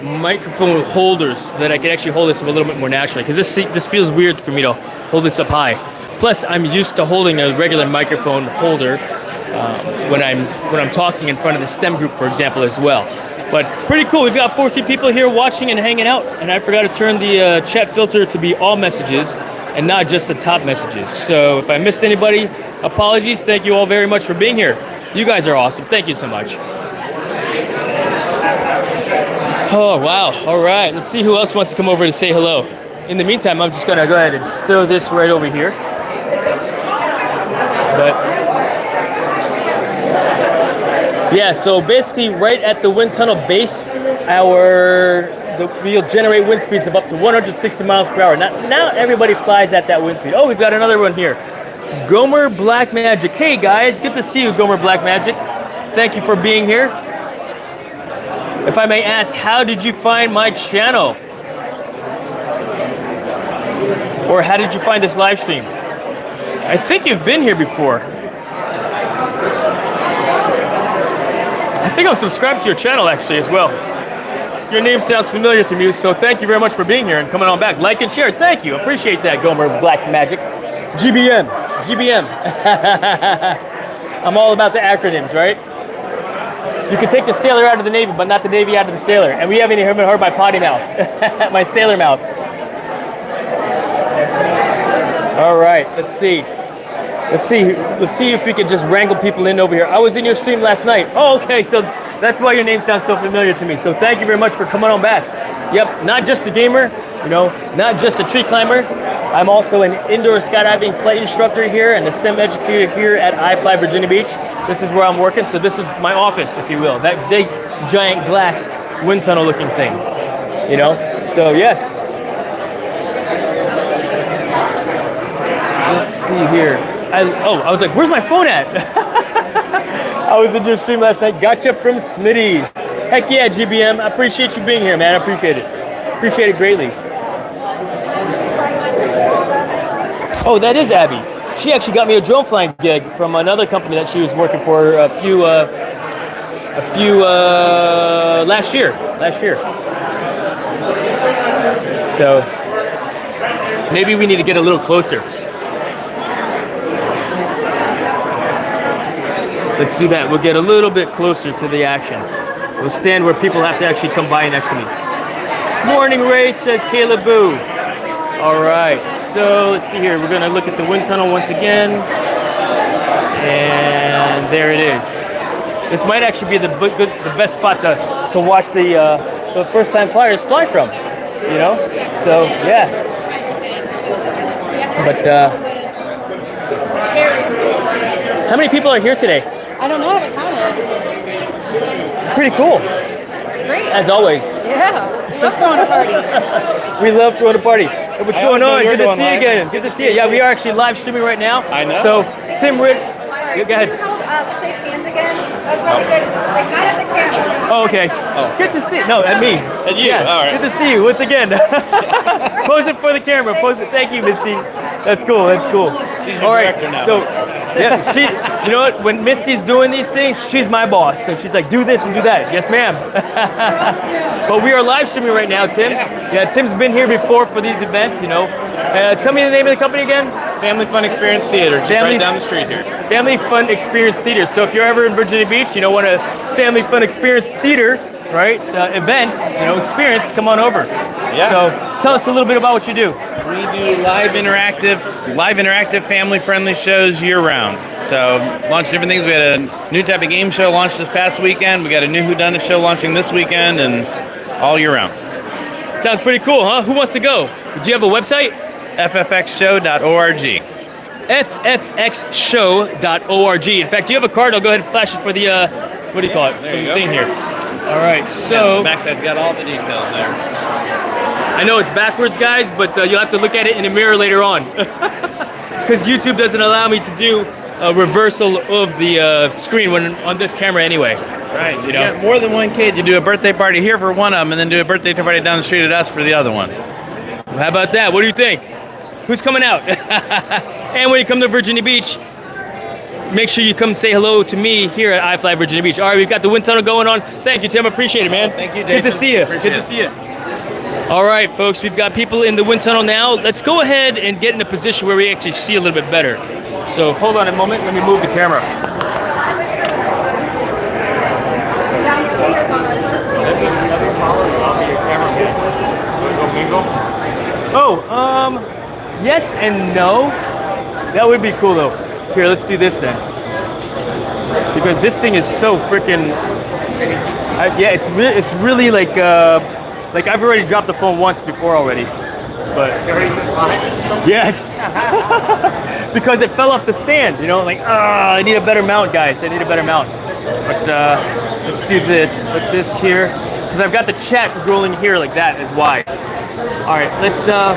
microphone holders so that I can actually hold this up a little bit more naturally, because this feels weird for me to hold this up high. Plus, I'm used to holding a regular microphone holder when I'm talking in front of the STEM group, for example, as well. But pretty cool. We've got 14 people here watching and hanging out, and I forgot to turn the chat filter to be all messages and not just the top messages. So if I missed anybody, apologies. Thank you all very much for being here. You guys are awesome. Thank you so much. Oh, wow. All right. Let's see who else wants to come over to say hello. In the meantime, I'm just going to go ahead and stow this right over here. But yeah, so basically right at the wind tunnel base, we'll generate wind speeds of up to 160 miles per hour. Now everybody flies at that wind speed. Oh, we've got another one here. Gomer Black Magic. Hey guys, good to see you, Gomer Black Magic. Thank you for being here. If I may ask, how did you find my channel? Or how did you find this live stream? I think you've been here before. think I'm subscribed to your channel actually as well. Your name sounds familiar to me, so thank you very much for being here and coming on back. Like and share, thank you. Appreciate that, Gomer Black Magic. GBM, GBM. I'm all about the acronyms, right? You can take the sailor out of the Navy, but not the Navy out of the sailor. And we haven't even heard my potty mouth, my sailor mouth. All right, let's see. Let's see if we can just wrangle people in over here. I was in your stream last night. Oh, okay, so that's why your name sounds so familiar to me. So thank you very much for coming on back. Yep, not just a gamer, you know, not just a tree climber. I'm also an indoor skydiving flight instructor here and a STEM educator here at iFLY Virginia Beach. This is where I'm working, so this is my office, if you will. That big, giant glass wind tunnel looking thing, you know? So yes. Let's see here. I was like, where's my phone at? I was in your stream last night. Gotcha from Smitty's. Heck yeah, GBM. I appreciate you being here, man. I appreciate it. Appreciate it greatly. Oh, that is Abby. She actually got me a drone flying gig from another company that she was working for a few last year. So maybe we need to get a little closer. Let's do that. We'll get a little bit closer to the action. We'll stand where people have to actually come by next to me. Morning Ray, says Caleb Boo. All right, so let's see here. We're gonna look at the wind tunnel once again. And there it is. This might actually be the best spot to watch the first time flyers fly from, you know? So yeah. But how many people are here today? I don't know, I haven't counted. Pretty cool. It's great. As always. Yeah, we love throwing a party. We love throwing a party. Hey, what's going on? Good to see you again. Good to see you. Yeah, we are actually live streaming right now. I know. So, Tim Ritt, go ahead. Shake hands again. That's really good. Like, not at the camera. Oh, okay. Oh. Good to see you. No, at me. At you. Yeah. All right. Good to see you once again. Pose it for the camera. Pose it. Thank you, Misty. That's cool. That's cool. She's your director now. So, yeah, you know what? When Misty's doing these things, she's my boss. So she's like, do this and do that. Yes, ma'am. But we are live streaming right now, Tim. Yeah, Tim's been here before for these events, you know. Tell me the name of the company again. Family Fun Experience Theater, just right down the street here. Family Fun Experience Theater. So if you're ever in Virginia Beach, you know, want a Family Fun Experience Theater, right, event, you know, experience, come on over. Yeah. So tell us a little bit about what you do. We do live interactive, family-friendly shows year-round. So launch different things. We had a new type of game show launched this past weekend. We got a new whodunit show launching this weekend, and all year round. Sounds pretty cool, huh? Who wants to go? Do you have a website? ffxshow.org. ffxshow.org. In fact, do you have a card? I'll go ahead and flash it for the, what do you call it? There you For the go. thing here. All right, so. Backside's got all the details there. I know it's backwards, guys, but you'll have to look at it in a mirror later on. Because YouTube doesn't allow me to do a reversal of the screen when on this camera anyway. Right, you got more than one kid. You do a birthday party here for one of them, and then do a birthday party down the street at us for the other one. Well, how about that? What do you think? Who's coming out? And when you come to Virginia Beach, make sure you come say hello to me here at iFLY Virginia Beach. All right, we've got the wind tunnel going on. Thank you, Tim. Appreciate it, man. Thank you, Jason. Good to see you. Appreciate Good to see you. All right, folks, we've got people in the wind tunnel now. Let's go ahead and get in a position where we actually see a little bit better. So hold on a moment. Let me move the camera. Oh, yes and no. That would be cool though. Here, let's do this then. Because this thing is so freaking. Yeah, it's really like I've already dropped the phone once before already. But yes, because it fell off the stand. You know, like I need a better mount, guys. I need a better mount. But let's do this. Put this here because I've got the chat rolling here like that is why. All right, let's. How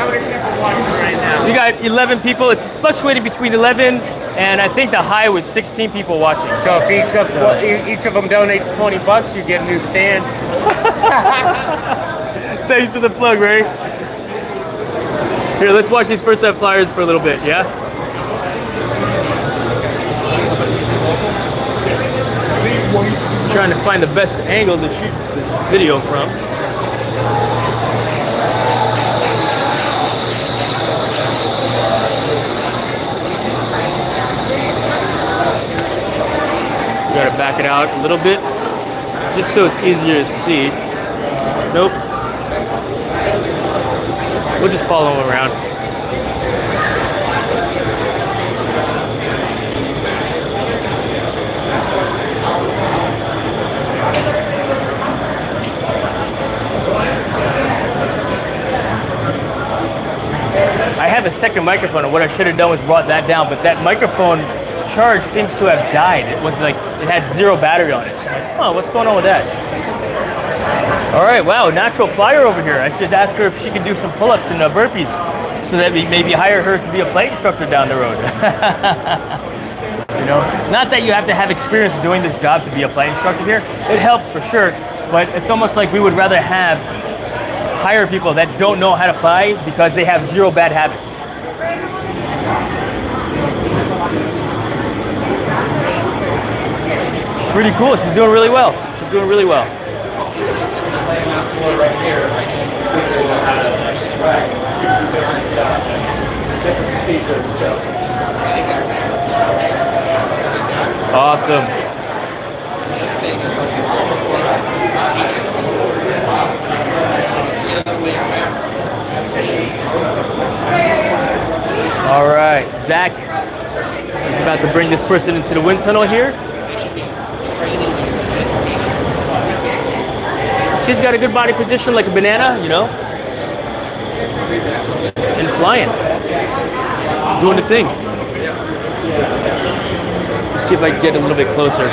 many people watching right now? We got 11 people. It's fluctuating between 11 and I think the high was 16 people watching. So if each of them donates $20, you get a new stand. Thanks for the plug, Ray. Here, let's watch these first time flyers for a little bit, yeah? Trying to find the best angle to shoot this video from. We gotta back it out a little bit, just so it's easier to see. Nope. We'll just follow him around. I have a second microphone, and what I should have done was brought that down, but that microphone charge seems to have died. It was like, it had 0 battery on it. So I'm like, oh, what's going on with that? All right, wow, natural flyer over here. I should ask her if she could do some pull-ups and burpees so that we maybe hire her to be a flight instructor down the road. You know, not that you have to have experience doing this job to be a flight instructor here. It helps for sure, but it's almost like we would rather hire people that don't know how to fly because they have 0 bad habits. Pretty cool. She's doing really well. She's doing really well. Awesome. All right, Zach is about to bring this person into the wind tunnel here. She's got a good body position, like a banana, you know, and flying, doing the thing. Let's see if I can get a little bit closer.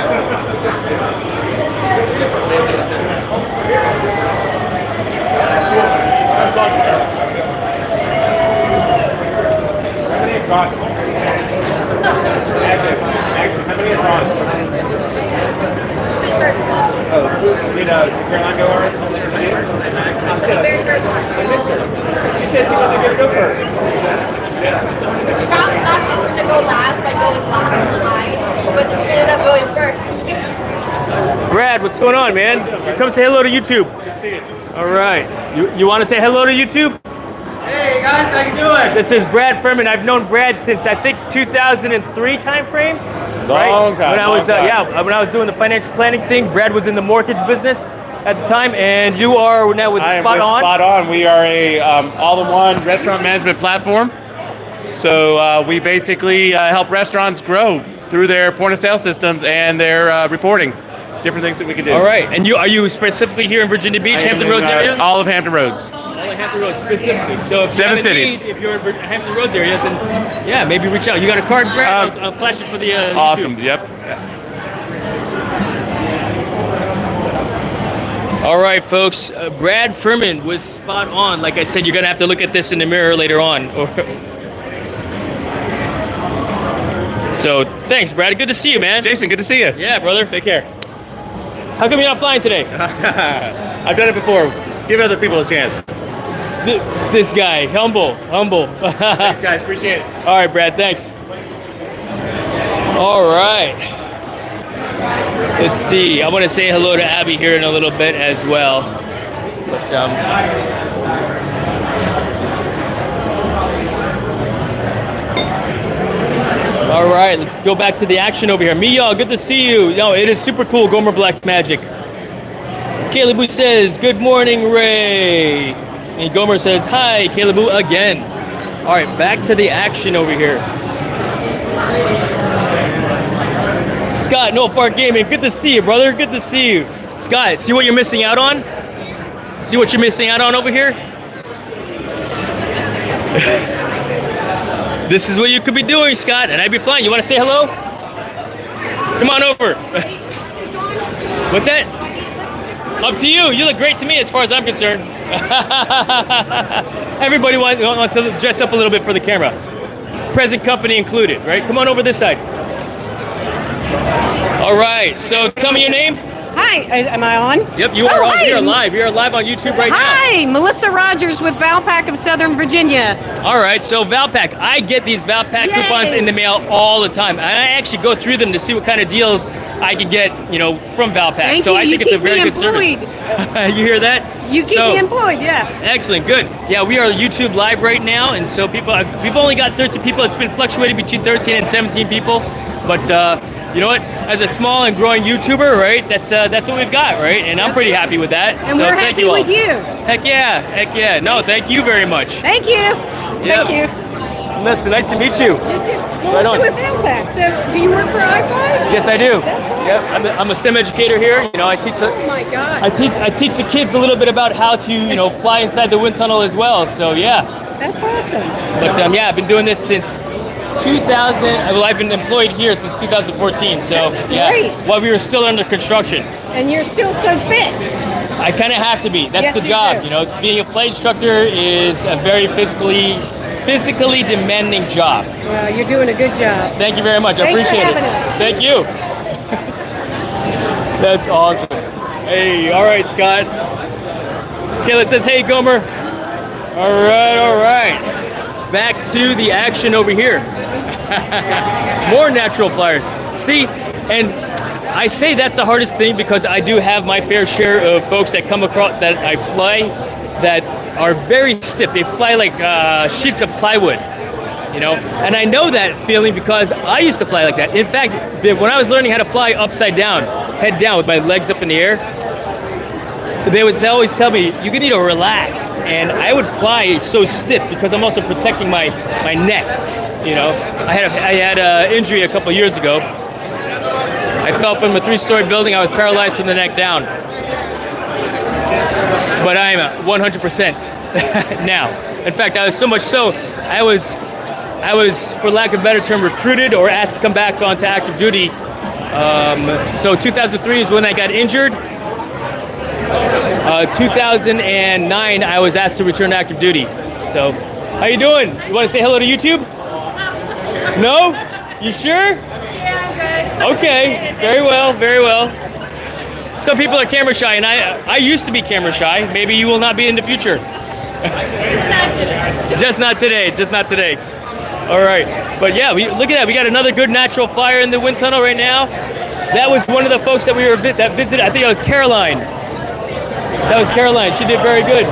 The very first one. She said she wasn't going to go first. She probably thought she was supposed to go last by going last in the line, but she ended up going first. Brad, what's going on, man? Come say hello to YouTube. Good to see you. All right. You want to say hello to YouTube? Hey guys, how you doing? This is Brad Furman. I've known Brad since I think 2003 time frame. Long time. When I was long time. when I was doing the financial planning thing, Brad was in the mortgage business at the time, and you are now with I am Spot with On. Spot On. We are a all-in-one restaurant management platform. So we basically help restaurants grow through their point-of-sale systems and their reporting. Different things that we can do. All right, and are you specifically here in Virginia Beach, I am Hampton in, Roads area? all of Hampton Roads. All of Hampton Roads specifically. So if 7 you have a cities. need, if you're in Hampton Roads area, then yeah, maybe reach out. You got a card, Brad? I'll flash it for the Awesome. YouTube. Yep. All right, folks. Brad Furman with Spot On. Like I said, you're gonna have to look at this in the mirror later on. So thanks, Brad. Good to see you, man. Jason, good to see you. Yeah, brother. Take care. How come you're not flying today? I've done it before. Give other people a chance. This guy, humble. Thanks, guys. Appreciate it. All right, Brad. Thanks. All right. Let's see. I want to say hello to Abby here in a little bit as well. But all right, let's go back to the action over here. Y'all, good to see you. No, it is super cool, Gomer Black Magic. Caleb says, good morning, Ray. And Gomer says, hi, Caleb again. All right, back to the action over here. Scott, No Fart Gaming, good to see you, brother. Good to see you. Scott, see what you're missing out on? See what you're missing out on over here? This is what you could be doing, Scott, and I'd be flying. You want to say hello? Come on over. What's that? Up to you. You look great to me as far as I'm concerned. Everybody wants to dress up a little bit for the camera. Present company included, right? Come on over this side. All right, so tell me your name. Hi, am I on? Yep, you are on. Hi. You're live. You're live on YouTube right now. Hi, Melissa Rogers with Valpak of Southern Virginia. All right, so Valpak. I get these Valpak Yay. coupons in the mail all the time. And I actually go through them to see what kind of deals I can get, from Valpak. Thank so you. I think You it's a keep very me good employed. service. You hear that? You keep So- me employed, yeah. Excellent, good. Yeah, we are YouTube live right now, and so we've only got 13 people. It's been fluctuating between 13 and 17 people, but you know what? As a small and growing YouTuber, right? That's what we've got, right? And I'm pretty happy with that. And so we're thank happy you all. with you. Heck yeah. No, thank you very much. Thank you. Yep. Thank you. Listen, nice to meet you. You too. Well, Right also on. with Valpak. So, do you work for iFLY? Yes, I do. That's right. Yep, I'm a STEM educator here. I teach. Oh my God. I teach the kids a little bit about how to, fly inside the wind tunnel as well. So yeah. That's awesome. But yeah, I've been doing this since 2000. Well, I've been employed here since 2014. So That's yeah, great. while we were still under construction. And you're still so fit. I kind of have to be. That's Yes, the you job. do. Being a flight instructor is a very physically demanding job. Well, you're doing a good job. Thank you very much. I Thanks for appreciate it. having us. Thank you. That's awesome. Hey, all right, Scott. Kayla says, hey, Gomer. All right. Back to the action over here. More natural flyers. See, and I say that's the hardest thing because I do have my fair share of folks that come across that I fly that are very stiff. They fly like sheets of plywood. And I know that feeling because I used to fly like that. In fact, when I was learning how to fly upside down, head down with my legs up in the air, they would always tell me, you need to relax. And I would fly so stiff because I'm also protecting my neck. I had an injury a couple years ago. I fell from a 3-story building. I was paralyzed from the neck down. But I'm 100% now. In fact, I was so much so, I was, for lack of a better term, recruited or asked to come back onto active duty. So 2003 is when I got injured. 2009, I was asked to return to active duty. So, how you doing? You want to say hello to YouTube? No? You sure? Yeah, I'm good. Okay, very well. Some people are camera shy, and I used to be camera shy. Maybe you will not be in the future. Just not today. All right, but yeah, look at that. We got another good natural flyer in the wind tunnel right now. That was one of the folks that that visited. I think it was Caroline. She did very good.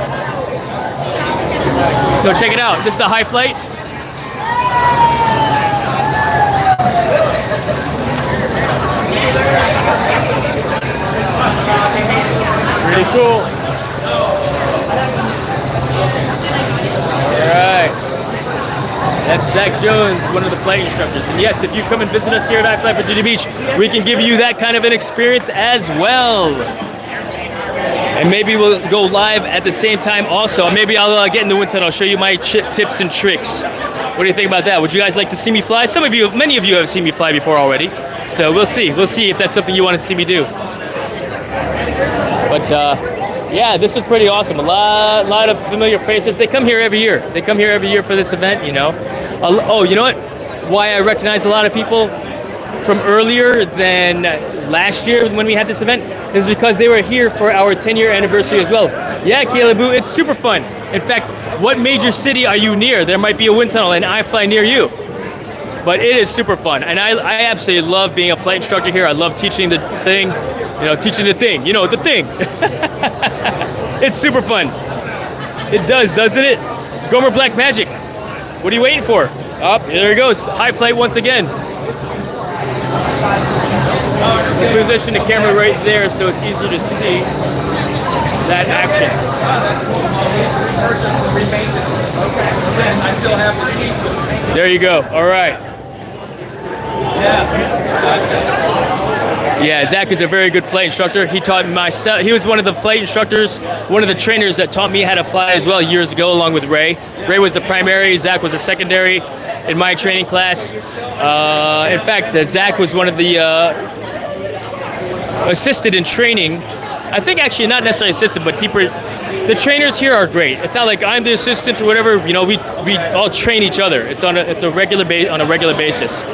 So check it out. This is the high flight. Pretty cool. All right. That's Zach Jones, one of the flight instructors. And yes, if you come and visit us here at iFLY Virginia Beach, we can give you that kind of an experience as well. And maybe we'll go live at the same time also. Maybe I'll get in the wind tunnel. I'll show you my tips and tricks. What do you think about that? Would you guys like to see me fly? Many of you have seen me fly before already. So we'll see. We'll see if that's something you want to see me do. But yeah, this is pretty awesome. A lot of familiar faces. They come here every year. For this event, Oh, you know what? Why I recognize a lot of people from earlier than last year when we had this event is because they were here for our 10-year anniversary as well. Yeah, Caleb, it's super fun. In fact, what major city are you near? There might be a wind tunnel and iFLY near you. But it is super fun, and I absolutely love being a flight instructor here. I love teaching the thing, the thing. It's super fun. It does, doesn't it? Gomer Black Magic. What are you waiting for? Up, there it goes. High flight once again. We position the camera right there so it's easier to see that action. There you go. All right. Yeah, Zach is a very good flight instructor. He taught myself. He was one of the flight instructors, one of the trainers that taught me how to fly as well years ago, along with Ray. Ray was the primary. Zach was a secondary in my training class. In fact, Zach was one of the assisted in training. I think actually not necessarily assisted, but the trainers here are great. It's not like I'm the assistant or whatever. We all train each other. It's on a regular basis.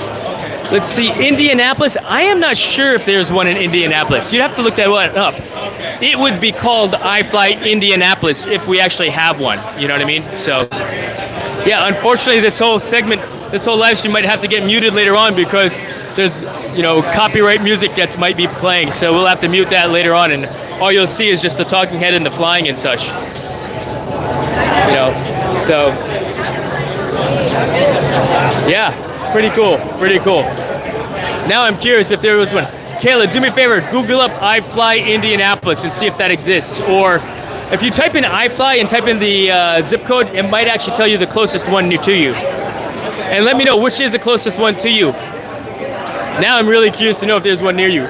Let's see, Indianapolis. I am not sure if there's one in Indianapolis. You'd have to look that one up. It would be called iFLY Indianapolis if we actually have one. You know what I mean? So, yeah, unfortunately, this whole segment this whole live stream might have to get muted later on because there's, you know, copyright music that might be playing. So we'll have to mute that later on, and all you'll see is just the talking head and the flying and such. You know, so yeah, pretty cool, pretty cool. Now I'm curious if there was one. Kayla, do me a favor, Google up iFLY Indianapolis and see if that exists. Or if you type in iFLY and type in the zip code, it might actually tell you the closest one to you. And let me know which is the closest one to you. Now I'm really curious to know if there's one near you.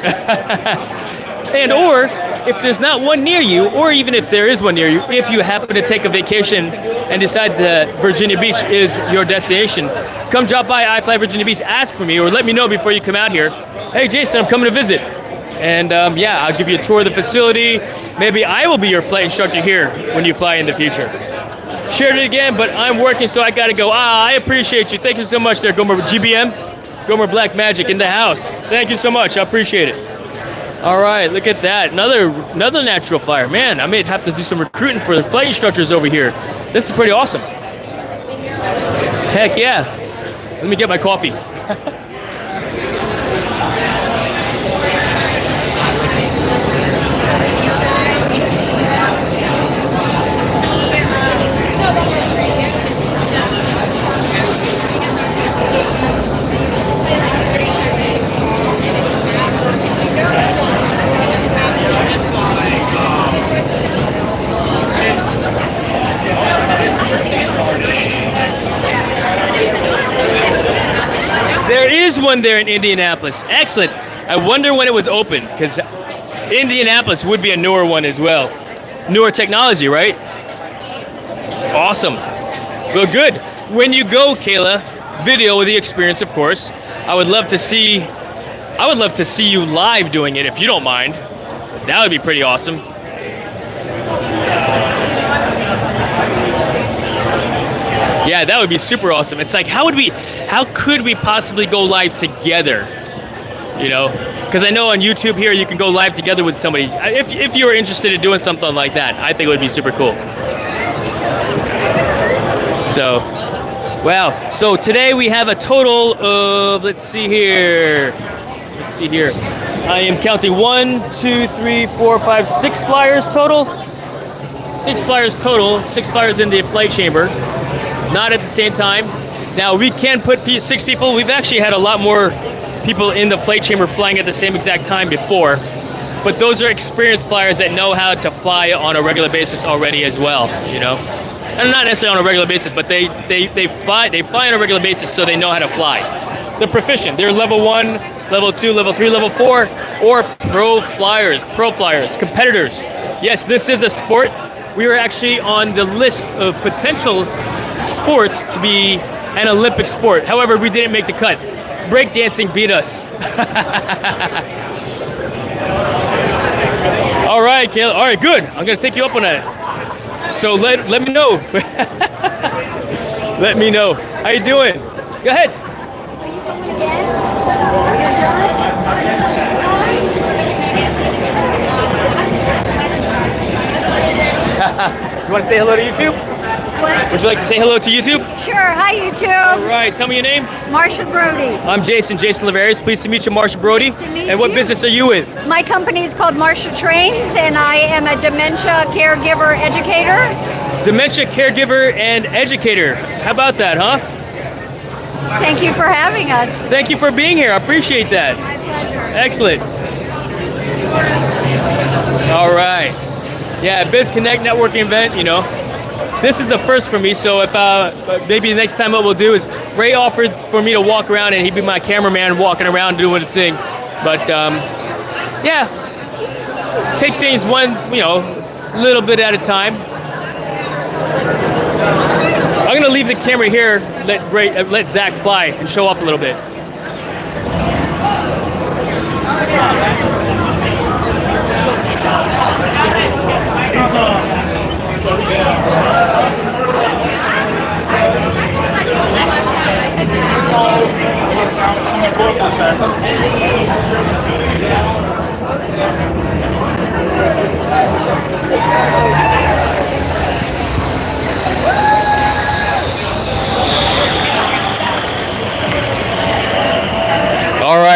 And or if there's not one near you, or even if there is one near you, if you happen to take a vacation and decide that Virginia Beach is your destination, come drop by iFLY Virginia Beach, ask for me, or let me know before you come out here. Hey Jason, I'm coming to visit. And yeah, I'll give you a tour of the facility. Maybe I will be your flight instructor here when you fly in the future. Shared it again, but I'm working, so I gotta go. I appreciate you. Thank you so much there, Gomer GBM. Gomer Black Magic in the house. Thank you so much, I appreciate it. All right, look at that. Another natural flyer. Man, I may have to do some recruiting for the flight instructors over here. This is pretty awesome. Heck yeah. Let me get my coffee. There is one there in Indianapolis. Excellent. I wonder when it was opened, because Indianapolis would be a newer one as well. Newer technology, right? Awesome. Well, good. When you go, Kayla, video the experience, of course. I would love to see you live doing it if you don't mind. That would be pretty awesome. Yeah, that would be super awesome. It's like, how could we possibly go live together? You know, because I know on YouTube here you can go live together with somebody. If you were interested in doing something like that, I think it would be super cool. So, wow. So today we have a total of, let's see here. I am counting 1, 2, 3, 4, 5, 6 flyers total. 6 flyers total. 6 flyers in the flight chamber. Not at the same time. Now we can put 6 people. We've actually had a lot more people in the flight chamber flying at the same exact time before, but those are experienced flyers that know how to fly on a regular basis already as well, you know? And not necessarily on a regular basis, but they fly on a regular basis, so they know how to fly. They're proficient. They're level 1, level 2, level 3, level 4, or pro flyers, competitors. Yes, this is a sport. We were actually on the list of potential sports to be an Olympic sport. However, we didn't make the cut. Breakdancing beat us. All right, Kayla. All right, good. I'm gonna take you up on that. So let me know. Let me know. How you doing? Go ahead. You want to say hello to YouTube? What? Would you like to say hello to YouTube? Sure. Hi, YouTube. All right. Tell me your name. Marsha Brody. I'm Jason Laverius. Pleased to meet you, Marsha Brody. Nice to meet and what you. business are you with? My company is called Marsha Trains, and I am a dementia caregiver educator. Dementia caregiver and educator. How about that, huh? Thank you for having us. Thank you for being here. I appreciate that. My pleasure. Excellent. All right. Yeah, BizConnect networking event, you know. This is the first for me, so if maybe the next time what we'll do is Ray offered for me to walk around and he'd be my cameraman walking around doing a thing. But yeah, take things one, little bit at a time. I'm gonna leave the camera here, let Zach fly and show off a little bit.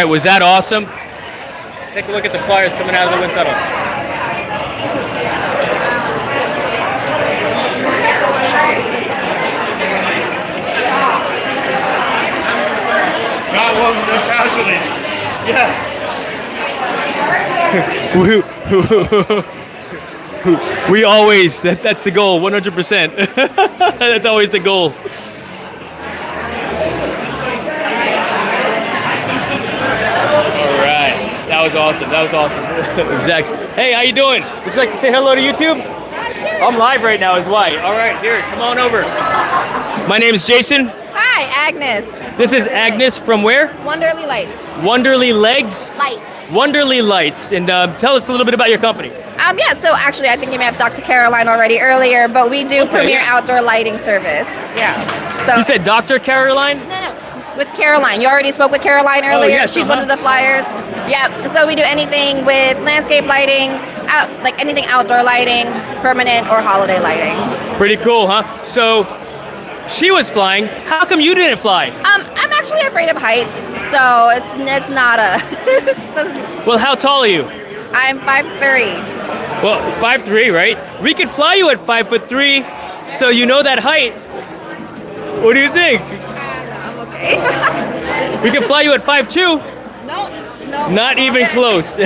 was that awesome? Take a look at the flyers coming out of the wind tunnel. God loves no casualties. Yes. We always, that's the goal, 100%. That's always the goal. All right, that was awesome. That was awesome. Zex, hey, how you doing? Would you like to say hello to YouTube? Sure. I'm live right now as why. All right, here, come on over. My name is Jason. Hi, Agnes. This is Agnes from where? Wonderly Lights. Wonderly Legs? Lights. Wonderly Lights. And tell us a little bit about your company. Yeah, so actually I think you may have talked to Caroline already earlier, but we do premier outdoor lighting service. Yeah. So You said Dr. Caroline? No. With Caroline. You already spoke with Caroline earlier. yes, She's one of the flyers. Yeah. So we do anything with landscape lighting, like anything outdoor lighting, permanent or holiday lighting. Pretty cool, huh? So she was flying. How come you didn't fly? I'm actually afraid of heights, so it's not a Well, how tall are you? I'm 5'3". Well, 5'3", right? We could fly you at 5'3", so you know that height. What do you think? I'm okay. We could fly you at 5'2". No. Not even close.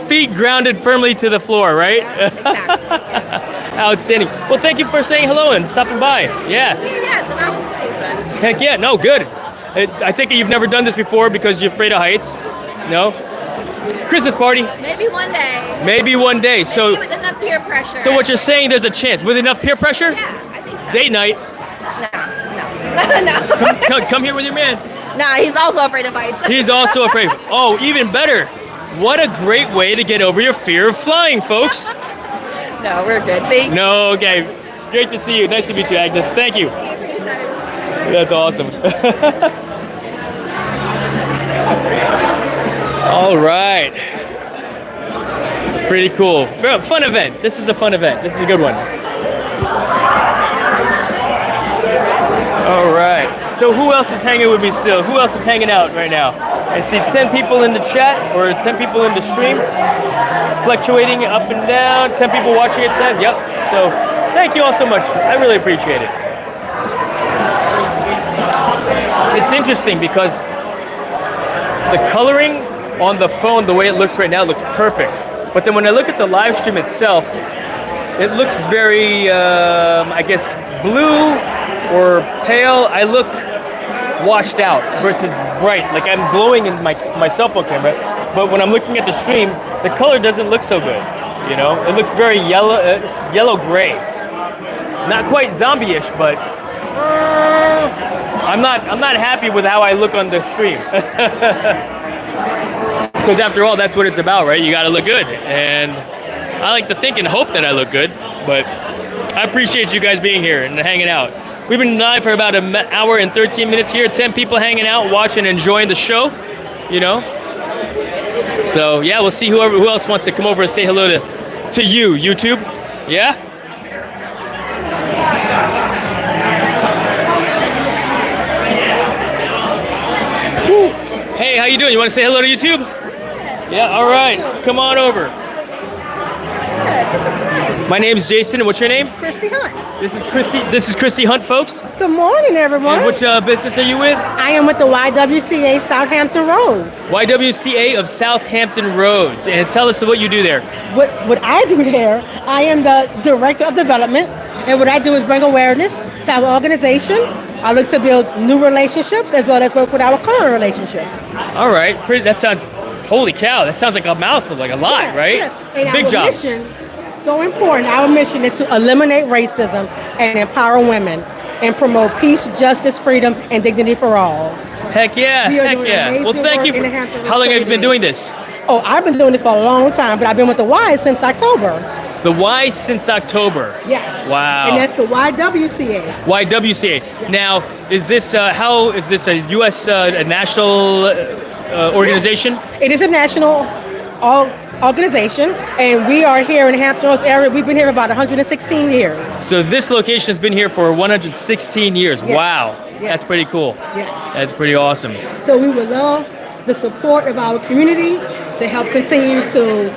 Feet grounded firmly to the floor, right? Yeah, exactly. Outstanding. Well, thank you for saying hello and stopping by. Yeah. Yeah, it's an awesome place. Heck yeah. No, good. I take it you've never done this before because you're afraid of heights? No? Christmas party? Maybe one day. Maybe one day. So, Maybe with enough peer pressure. so what you're saying, there's a chance. With enough peer pressure? Yeah, I think so. Date night. No. Come here with your man. Nah, he's also afraid of heights. He's also afraid. Oh, even better. What a great way to get over your fear of flying, folks. No, we're good. Thank you. No, okay. Great to see you. Nice to meet you, Agnes. Thank you. That's awesome. All right. Pretty cool. Fun event. This is a fun event. This is a good one. All right. So who else is hanging with me still? Who else is hanging out right now? I see 10 people in the chat or 10 people in the stream. Fluctuating up and down. 10 people watching, it says. Yep. So thank you all so much. I really appreciate it. It's interesting because the coloring on the phone, the way it looks right now, looks perfect. But then when I look at the live stream itself, it looks very, I guess, blue or pale. I look washed out versus bright. Like I'm glowing in my cell phone camera. But when I'm looking at the stream, the color doesn't look so good. You know, it looks very yellow, yellow-gray. Not quite zombie-ish, but I'm not happy with how I look on the stream. Because after all, that's what it's about, right? You got to look good, and I like to think and hope that I look good. But I appreciate you guys being here and hanging out. We've been live for about an hour and 13 minutes here. 10 people hanging out, watching, enjoying the show. You know. So yeah, we'll see who else wants to come over and say hello to you, YouTube. Yeah. Woo. Hey, how you doing? You want to say hello to YouTube? Yeah. All right. Come on over. My name's Jason, and what's your name? Christy Hunt. This is Christy Hunt, folks. Good morning, everyone. And which business are you with? I am with the YWCA Southampton Roads. YWCA of Southampton Roads. And tell us what you do there. What I do there, I am the Director of Development, and what I do is bring awareness to our organization. I look to build new relationships as well as work with our current relationships. All right. That sounds, holy cow, that sounds like a mouthful, like a lot, Yes, right? yes. And Big our job. mission, so important. Our mission is to eliminate racism and empower women and promote peace, justice, freedom, and dignity for all. Heck yeah, We are heck doing yeah. amazing Well, thank work you. in the Hampton How long have you been Roads. doing this? Oh, I've been doing this for a long time, but I've been with the Y since October. The Y since October. Yes. Wow. And that's the YWCA. YWCA. Now, is this a U.S. A national organization? It is a national organization, and we are here in Hampton Roads area. We've been here about 116 years. So this location has been here for 116 years. Yes. Wow. Yes. That's pretty cool. Yes. That's pretty awesome. So we would love the support of our community to help continue to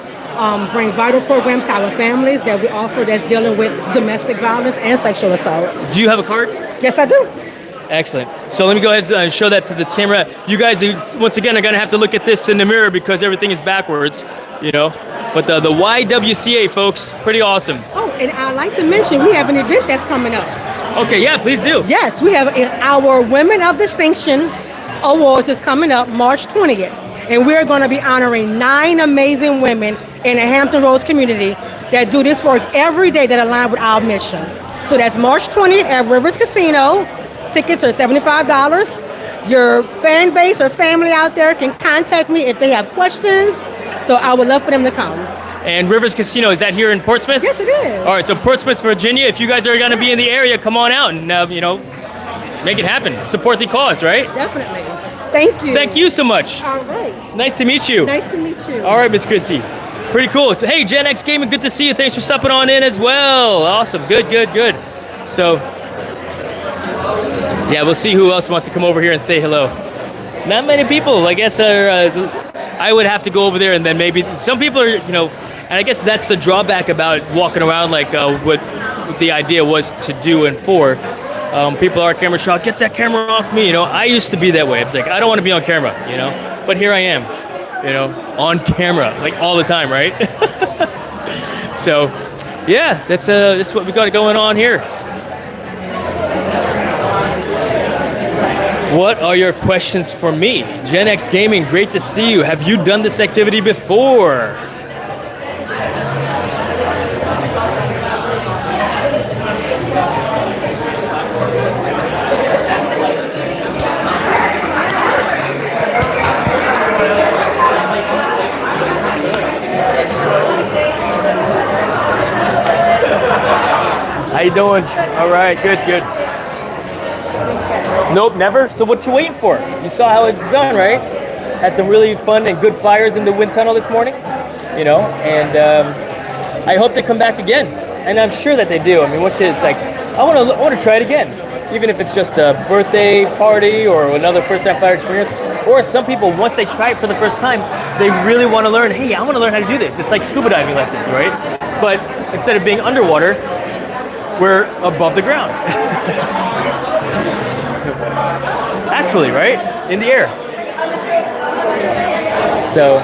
bring vital programs to our families that we offer that's dealing with domestic violence and sexual assault. Do you have a card? Yes, I do. Excellent. So let me go ahead and show that to the camera. You guys, once again, are going to have to look at this in the mirror because everything is backwards, you know. But the YWCA, folks, pretty awesome. Oh, and I'd like to mention we have an event that's coming up. Okay, yeah, please do. Yes, we have our Women of Distinction Awards is coming up March 20th. And we're going to be honoring 9 amazing women in the Hampton Roads community that do this work every day that align with our mission. So that's March 20th at Rivers Casino. Tickets are $75. Your fan base or family out there can contact me if they have questions. So I would love for them to come. And Rivers Casino, is that here in Portsmouth? Yes, it is. All right, so Portsmouth, Virginia, if you guys are going to be in the area, come on out and, you know, make it happen. Support the cause, right? Definitely. Thank you. Thank you so much. All right. Nice to meet you. Nice to meet you. All right, Miss Christie. Pretty cool. Hey, Gen X Gaming, good to see you. Thanks for stepping on in as well. Awesome. Good, good, good. So, yeah, we'll see who else wants to come over here and say hello. Not many people. I guess I would have to go over there, and then maybe some people are, you know, and I guess that's the drawback about walking around like what the idea was to do and for. People are camera shy. Get that camera off me, you know. I used to be that way. It's like, I don't want to be on camera, you know. But here I am, you know, on camera, like all the time, right? So, yeah, that's what we got going on here. What are your questions for me? Gen X Gaming, great to see you. Have you done this activity before? How you doing? All right, good, good. Nope, never? So what you waiting for? You saw how it's done, right? Had some really fun and good flyers in the wind tunnel this morning, you know, and I hope they come back again. And I'm sure that they do. I mean, it's like, I want to try it again, even if it's just a birthday party or another first-time flyer experience. Or some people, once they try it for the first time, they really want to learn, hey, I want to learn how to do this. It's like scuba diving lessons, right? But instead of being underwater, we're above the ground. Actually, right? In the air. So.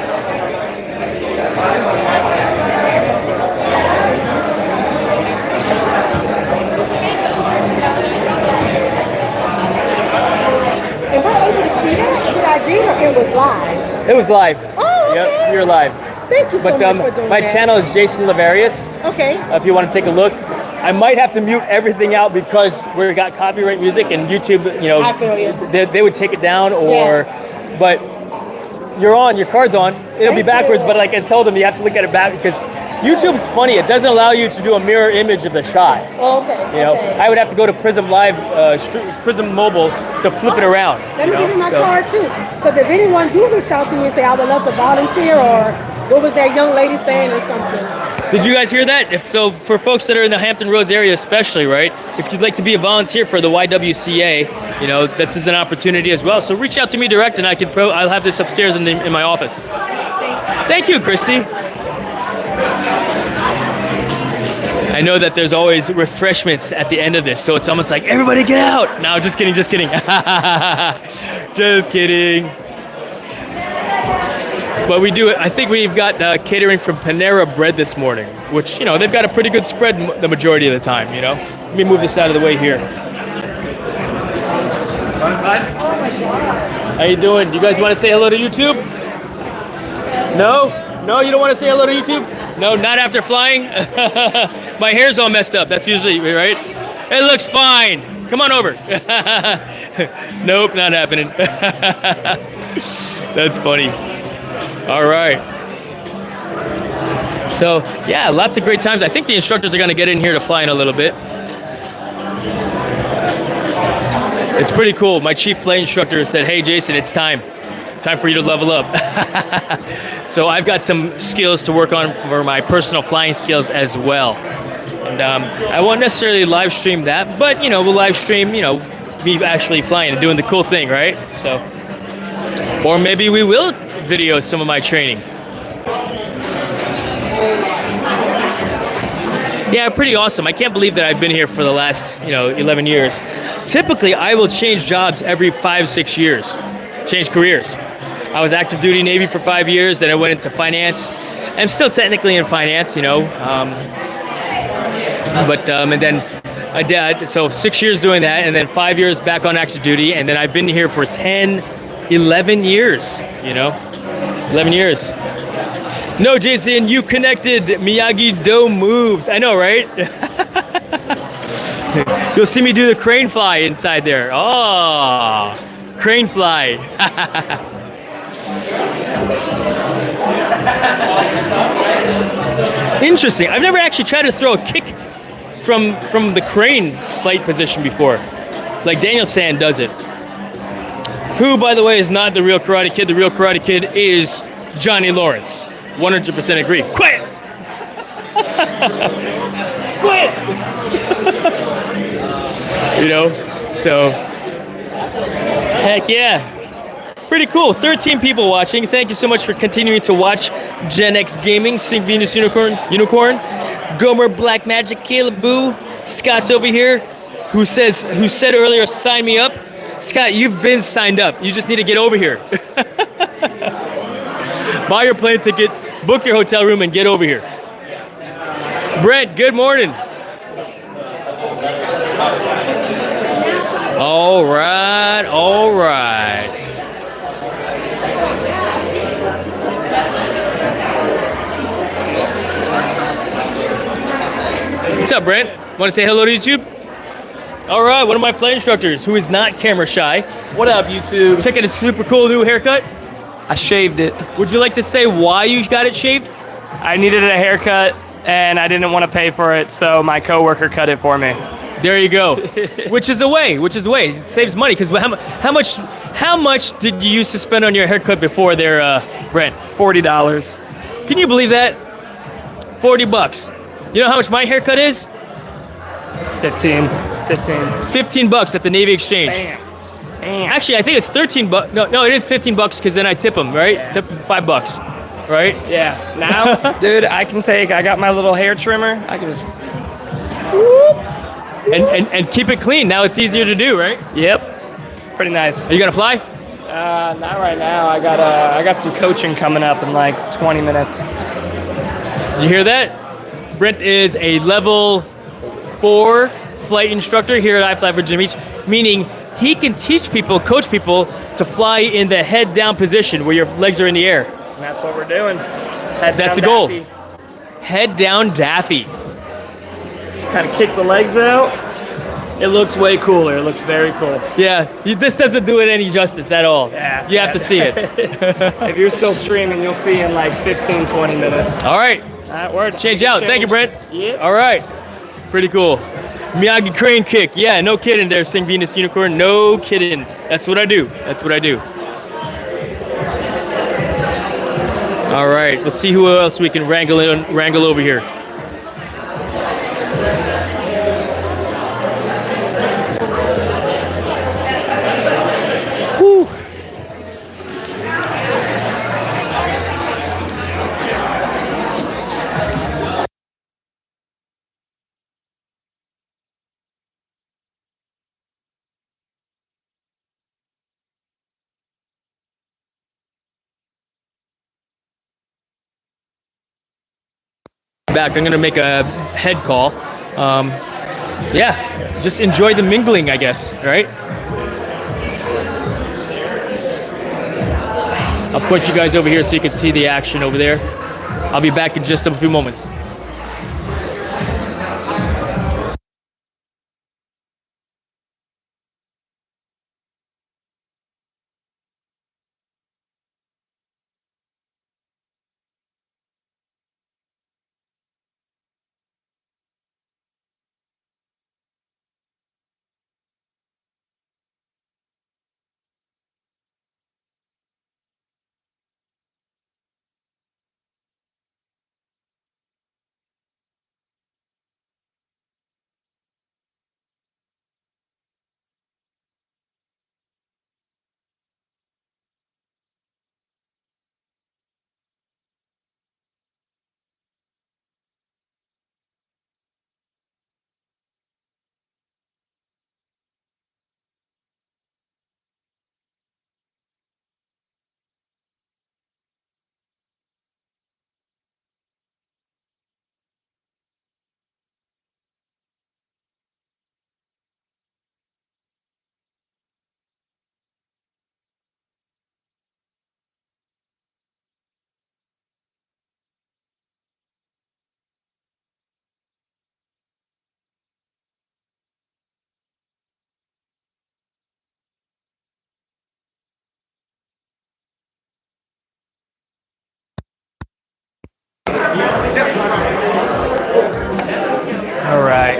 And we're able to see that? Did I did or it was live? It was live. Oh, okay. Yep, you're live. Thank you so much for doing my that. channel is Jason Lavarius. Okay. If you want to take a look. I might have to mute everything out because we got copyright music and YouTube, you know, I feel you. They would take it down or, but you're on, your card's on. It'll be backwards, but like I told them, you have to look at it back because YouTube's funny. It doesn't allow you to do a mirror image of the shot. Oh, okay. You know, okay. I would have to go to Prism Live, Prism Mobile to flip it around. Let me give you my card too. Because if anyone do reach out to me and say, I would love to volunteer, or what was that young lady saying or something? Did you guys hear that? If so, for folks that are in the Hampton Roads area especially, right? If you'd like to be a volunteer for the YWCA, you know, this is an opportunity as well. So reach out to me direct and I'll have this upstairs in my office. Thank you, Christy. I know that there's always refreshments at the end of this, so it's almost like, everybody get out! No, just kidding, just kidding. Just kidding. But we do, I think we've got catering from Panera Bread this morning, which, you know, they've got a pretty good spread the majority of the time, you know. Let me move this out of the way here. How you doing? You guys want to say hello to YouTube? No? No, you don't want to say hello to YouTube? No, not after flying? My hair's all messed up. That's usually, right? It looks fine. Come on over. Nope, not happening. That's funny. All right. So, yeah, lots of great times. I think the instructors are going to get in here to fly in a little bit. It's pretty cool. My chief flight instructor said, hey, Jason, it's time. Time for you to level up. So I've got some skills to work on for my personal flying skills as well. And I won't necessarily live stream that, but, you know, we'll live stream, you know, me actually flying and doing the cool thing, right? So Or maybe we will video some of my training. Yeah, pretty awesome. I can't believe that I've been here for the last, 11 years. Typically, I will change jobs every 5-6 years, change careers. I was active duty Navy for 5 years, then I went into finance. I'm still technically in finance, and then I did, so 6 years doing that, and then 5 years back on active duty, and then I've been here for 10, 11 years, 11 years. No, Jason, you connected. Miyagi-Do moves. I know, right? You'll see me do the crane fly inside there. Oh, crane fly. Interesting. I've never actually tried to throw a kick from the crane flight position before. Like Daniel Sand does it. Who, by the way, is not the real Karate Kid. The real Karate Kid is Johnny Lawrence. 100% agree. Quit! Quit! So, heck yeah. Pretty cool. 13 people watching. Thank you so much for continuing to watch Gen X Gaming, Sing Venus Unicorn, Gomer Black Magic, Caleb Boo, Scott's over here, who said earlier, sign me up. Scott, you've been signed up. You just need to get over here. Buy your plane ticket, book your hotel room, and get over here. Brent, good morning. All right. What's up, Brent? Want to say hello to YouTube? All right, one of my flight instructors who is not camera shy. What up, YouTube? Check out his super cool new haircut. I shaved it. Would you like to say why you got it shaved? I needed a haircut and I didn't want to pay for it, so my coworker cut it for me. There you go. Which is a way. It saves money, because how much did you used to spend on your haircut before there, Brent? $40. Can you believe that? $40. You know how much my haircut is? 15 $15 at the Navy Exchange. Bam. Actually, I think it's $13. No, it is $15 because then I tip them, right? Yeah. Tip them $5, right? Yeah. Now, dude, I got my little hair trimmer. I can just and keep it clean. Now it's easier to do, right? Yep. Pretty nice. Are you gonna fly? Not right now. I got some coaching coming up in like 20 minutes. You hear that? Brent is a level 4 flight instructor here at iFLY Virginia Beach, meaning he can coach people to fly in the head down position where your legs are in the air. And that's what we're doing. That's the goal. Head down Daffy. Kind of kick the legs out. It looks way cooler. It looks very cool. Yeah, this doesn't do it any justice at all. Yeah. You have to see it. If you're still streaming, you'll see in like 15, 20 minutes. All right. Word. Change out. Thank you, Brent. Yeah. All right. Pretty cool. Miyagi crane kick. Yeah, no kidding there, Sing Venus Unicorn. No kidding. That's what I do. All right. Let's see who else we can wrangle over here. Whew. Back, I'm gonna make a head call. Yeah, just enjoy the mingling, I guess, right? I'll put you guys over here so you can see the action over there. I'll be back in just a few moments. All right.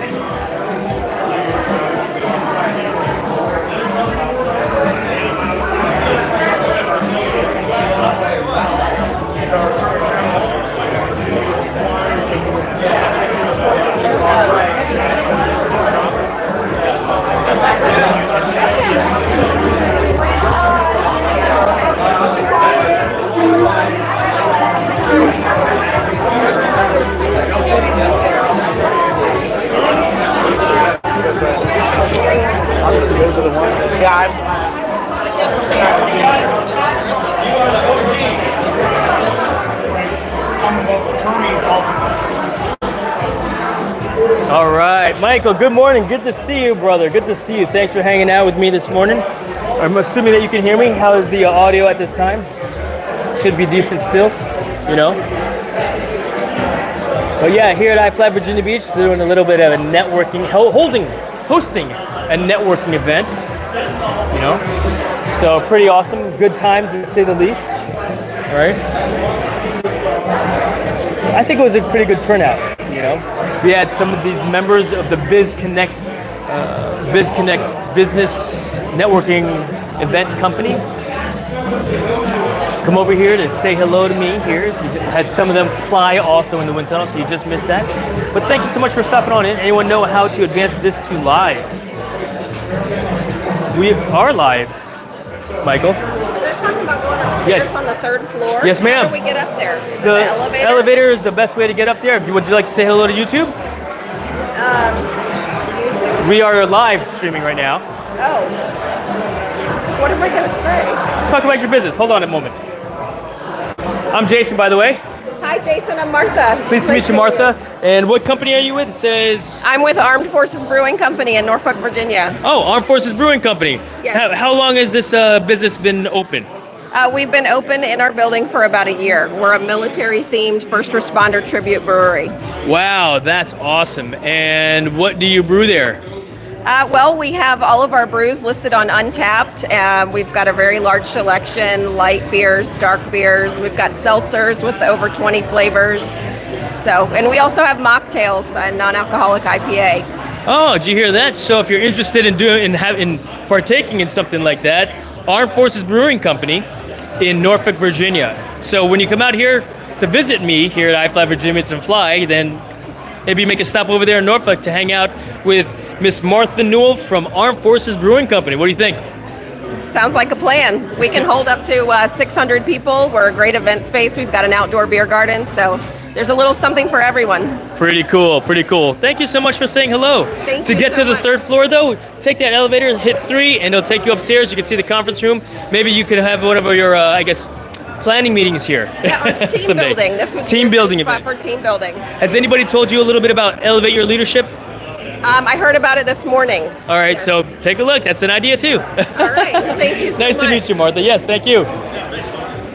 All right, Michael, good morning. Good to see you, brother. Good to see you. Thanks for hanging out with me this morning. I'm assuming that you can hear me. How is the audio at this time? Should be decent still, you know? But yeah, here at iFLY Virginia Beach, they're doing a little bit of a networking, hosting a networking event, you know? So pretty awesome, good time to say the least, all right? I think it was a pretty good turnout, you know? We had some of these members of the BizConnect Business Networking Event Company come over here to say hello to me here. We had some of them fly also in the wind tunnel, so you just missed that. But thank you so much for stopping on in. Anyone know how to advance this to live? We are live, Michael. They're talking about going upstairs on the 3rd floor. Yes, ma'am. How do we get up there? Is it The the elevator? elevator is the best way to get up there. Would you like to say hello to YouTube? YouTube? We are live streaming right now. Oh. What am I going to say? Let's talk about your business. Hold on a moment. I'm Jason, by the way. Hi, Jason. I'm Martha. Pleased to meet you, Martha. And what company are you with? It says... I'm with Armed Forces Brewing Company in Norfolk, Virginia. Oh, Armed Forces Brewing Company. Yes. How long has this business been open? We've been open in our building for about a year. We're a military-themed first responder tribute brewery. Wow, that's awesome. And what do you brew there? Well, we have all of our brews listed on Untappd. We've got a very large selection, light beers, dark beers. We've got seltzers with over 20 flavors. So, and we also have mocktails and non-alcoholic IPA. Oh, did you hear that? So if you're interested in partaking in something like that, Armed Forces Brewing Company in Norfolk, Virginia. So when you come out here to visit me here at iFLY Virginia and Fly, then maybe make a stop over there in Norfolk to hang out with Miss Martha Newell from Armed Forces Brewing Company. What do you think? Sounds like a plan. We can hold up to 600 people. We're a great event space. We've got an outdoor beer garden, so there's a little something for everyone. Pretty cool, pretty cool. Thank you so much for saying hello. Thank to you get so to the much. 3rd floor though, take that elevator, hit 3, and it'll take you upstairs. You can see the conference room. Maybe you could have one of your, I guess, planning meetings here. Yeah, our team someday. building. This would Team be a building good spot event. for team building. Has anybody told you a little bit about Elevate Your Leadership? I heard about it this morning. All right, so take a look. That's an idea too. All right, thank you so Nice much. to meet you, Martha. Yes, thank you.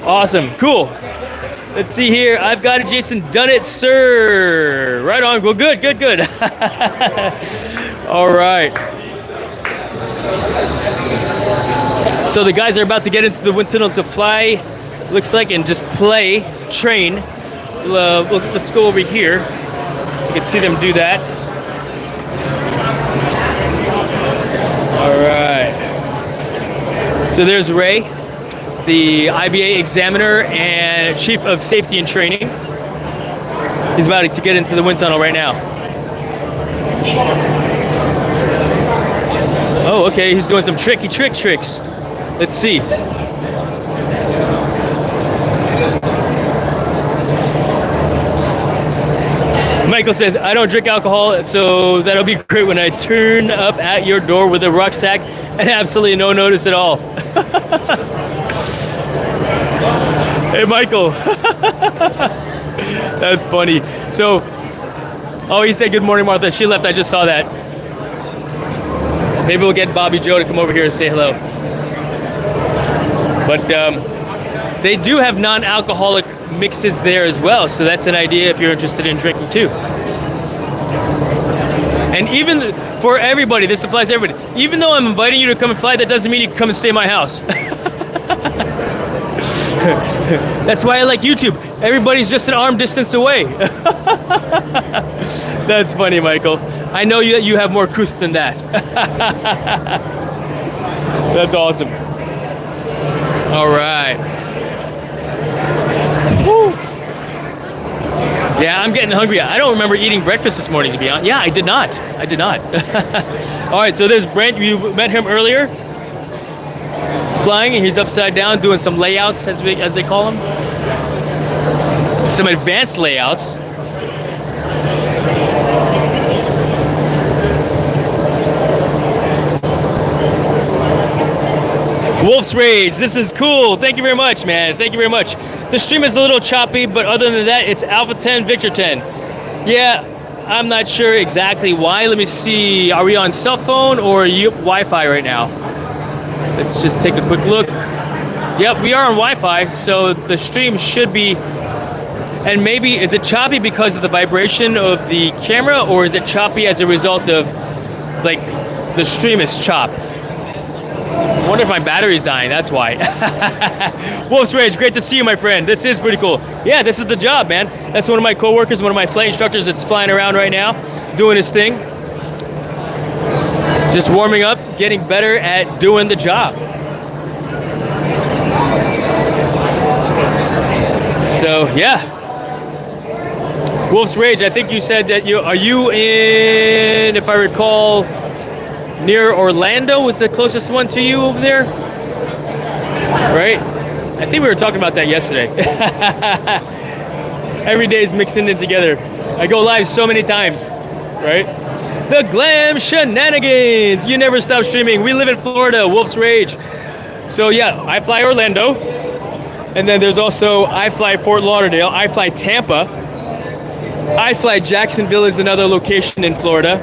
Awesome, cool. Let's see here. I've got it, Jason. Done it, sir. Right on. Well, good. All right. So the guys are about to get into the wind tunnel to fly, looks like, and just train. Let's go over here so you can see them do that. All right. So there's Ray, the IBA examiner and chief of safety and training. He's about to get into the wind tunnel right now. Oh, okay, he's doing some tricky tricks. Let's see. Michael says, I don't drink alcohol, so that'll be great when I turn up at your door with a rucksack and absolutely no notice at all. Hey, Michael. That's funny. So, oh, he said good morning, Martha. She left, I just saw that. Maybe we'll get Bobby Joe to come over here and say hello. But they do have non-alcoholic mixes there as well, so that's an idea if you're interested in drinking too. And even for everybody, this applies to everybody. Even though I'm inviting you to come and fly, that doesn't mean you can come and stay at my house. That's why I like YouTube. Everybody's just an arm distance away. That's funny, Michael. I know you have more couth than that. That's awesome. All right. Woo. Yeah, I'm getting hungry. I don't remember eating breakfast this morning, to be honest. Yeah, I did not. I did not. All right, so there's Brent. You met him earlier. Flying, and he's upside down doing some layouts, as they call them. Some advanced layouts. Wolf's Rage, this is cool. Thank you very much, man. Thank you very much. The stream is a little choppy, but other than that, it's Alpha 10, Victor 10. Yeah, I'm not sure exactly why. Let me see. Are we on cell phone or Wi-Fi right now? Let's just take a quick look. Yep, we are on Wi-Fi, so the stream should be. And maybe, is it choppy because of the vibration of the camera, or is it choppy as a result of, like, the stream is chopped? I wonder if my battery's dying, that's why. Wolf's Rage, great to see you, my friend. This is pretty cool. Yeah, this is the job, man. That's one of my coworkers, one of my flight instructors that's flying around right now, doing his thing. Just warming up, getting better at doing the job. So, yeah. Wolf's Rage, I think you said that are you in, if I recall, near Orlando was the closest one to you over there? Right? I think we were talking about that yesterday. Every day is mixing it together. I go live so many times, right? The Glam Shenanigans. You never stop streaming. We live in Florida, Wolf's Rage. So yeah, iFLY Orlando. And then there's also iFLY Fort Lauderdale, iFLY Tampa. iFLY Jacksonville is another location in Florida.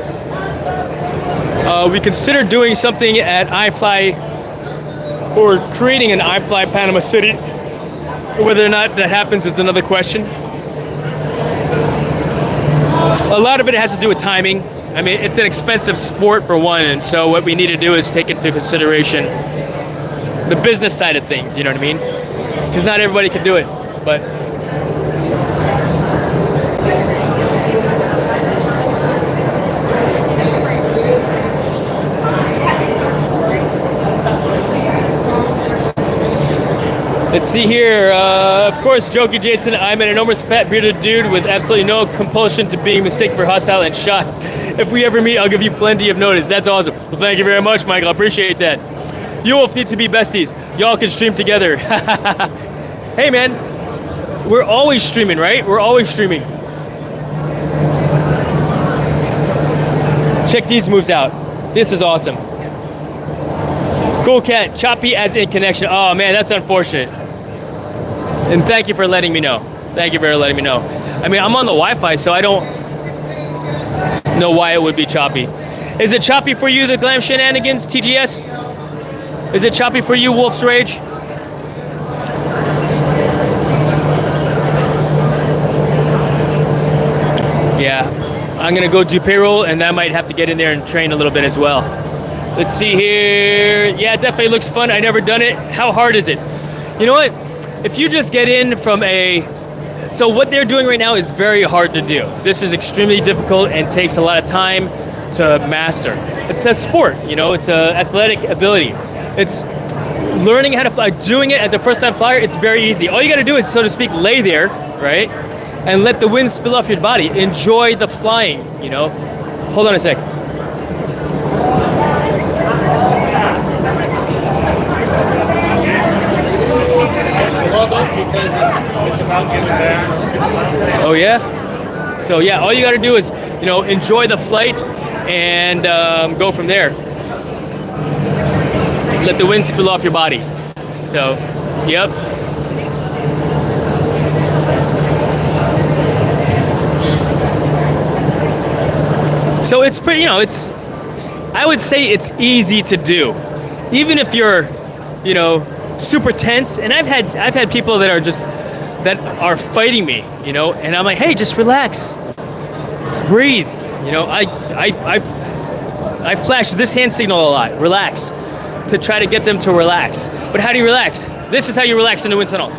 We considered doing something at iFLY or creating an iFLY Panama City. Whether or not that happens is another question. A lot of it has to do with timing. I mean, it's an expensive sport for one, and so what we need to do is take into consideration the business side of things, you know what I mean? Because not everybody can do it, but let's see here. Of course, Jokey Jason, I'm an enormous fat bearded dude with absolutely no compulsion to being mistaken for hostile and shot. If we ever meet, I'll give you plenty of notice. That's awesome. Well, thank you very much, Michael. I appreciate that. You both need to be besties. Y'all can stream together. Hey, man. We're always streaming, right? We're always streaming. Check these moves out. This is awesome. Cool cat, choppy as in connection. Oh man, that's unfortunate. And thank you for letting me know. Thank you for letting me know. I mean, I'm on the Wi-Fi, so I don't know why it would be choppy. Is it choppy for you, the Glam Shenanigans, TGS? Is it choppy for you, Wolf's Rage? Yeah, I'm gonna go do payroll, and I might have to get in there and train a little bit as well. Let's see here. Yeah, it definitely looks fun. I never done it. How hard is it? You know what? If you just get in from so what they're doing right now is very hard to do. This is extremely difficult and takes a lot of time to master. It's a sport, you know, it's an athletic ability. It's learning how to fly. Doing it as a first-time flyer, it's very easy. All you gotta do is, so to speak, lay there, right? And let the wind spill off your body. Enjoy the flying, you know? Hold on a sec. Oh yeah? So yeah, all you gotta do is, you know, enjoy the flight and go from there. Let the wind spill off your body. So, yep. So it's pretty, you know, I would say it's easy to do. Even if you're, you know, super tense, and I've had people that are fighting me, you know, and I'm like, hey, just relax, breathe, you know. I flash this hand signal a lot, relax, to try to get them to relax. But how do you relax? This is how you relax in the wind tunnel.